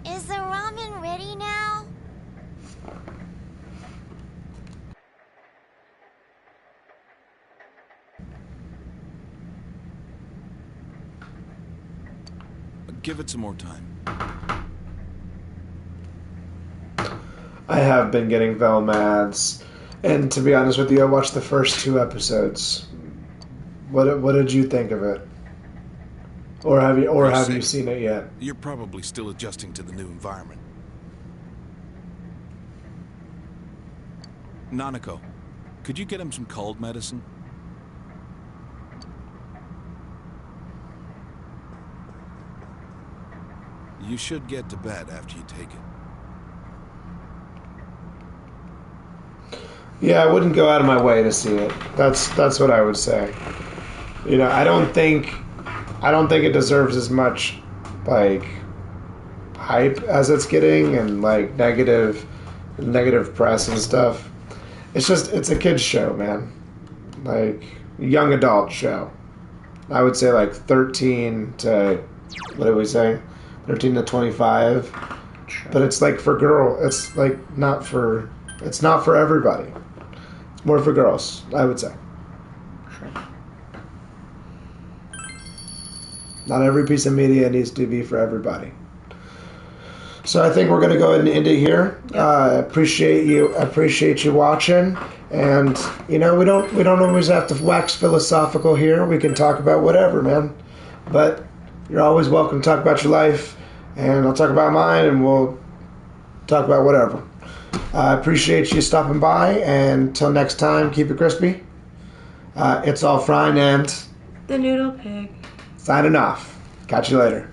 Is the ramen ready now? Give it some more time. I have been getting Velmads, and to be honest with you, I watched the first 2 episodes. What did you think of it? Or have you seen it yet? You're probably still adjusting to the new environment. Nanako, could you get him some cold medicine? You should get to bed after you take it. Yeah, I wouldn't go out of my way to see it. That's what I would say. You know, I don't think it deserves as much like hype as it's getting and like negative press and stuff. It's a kids show, man. Like young adult show. I would say like 13 to what did we say? 13 to 25. But it's like for it's like it's not for everybody. It's more for girls, I would say. Not every piece of media needs to be for everybody. So I think we're going to go ahead and end it here. Appreciate you watching, and you know we don't always have to wax philosophical here. We can talk about whatever, man. But you're always welcome to talk about your life, and I'll talk about mine, and we'll talk about whatever. I appreciate you stopping by, and until next time, keep it crispy. It's all Fryne and the Noodle Pig. Signing off. Catch you later.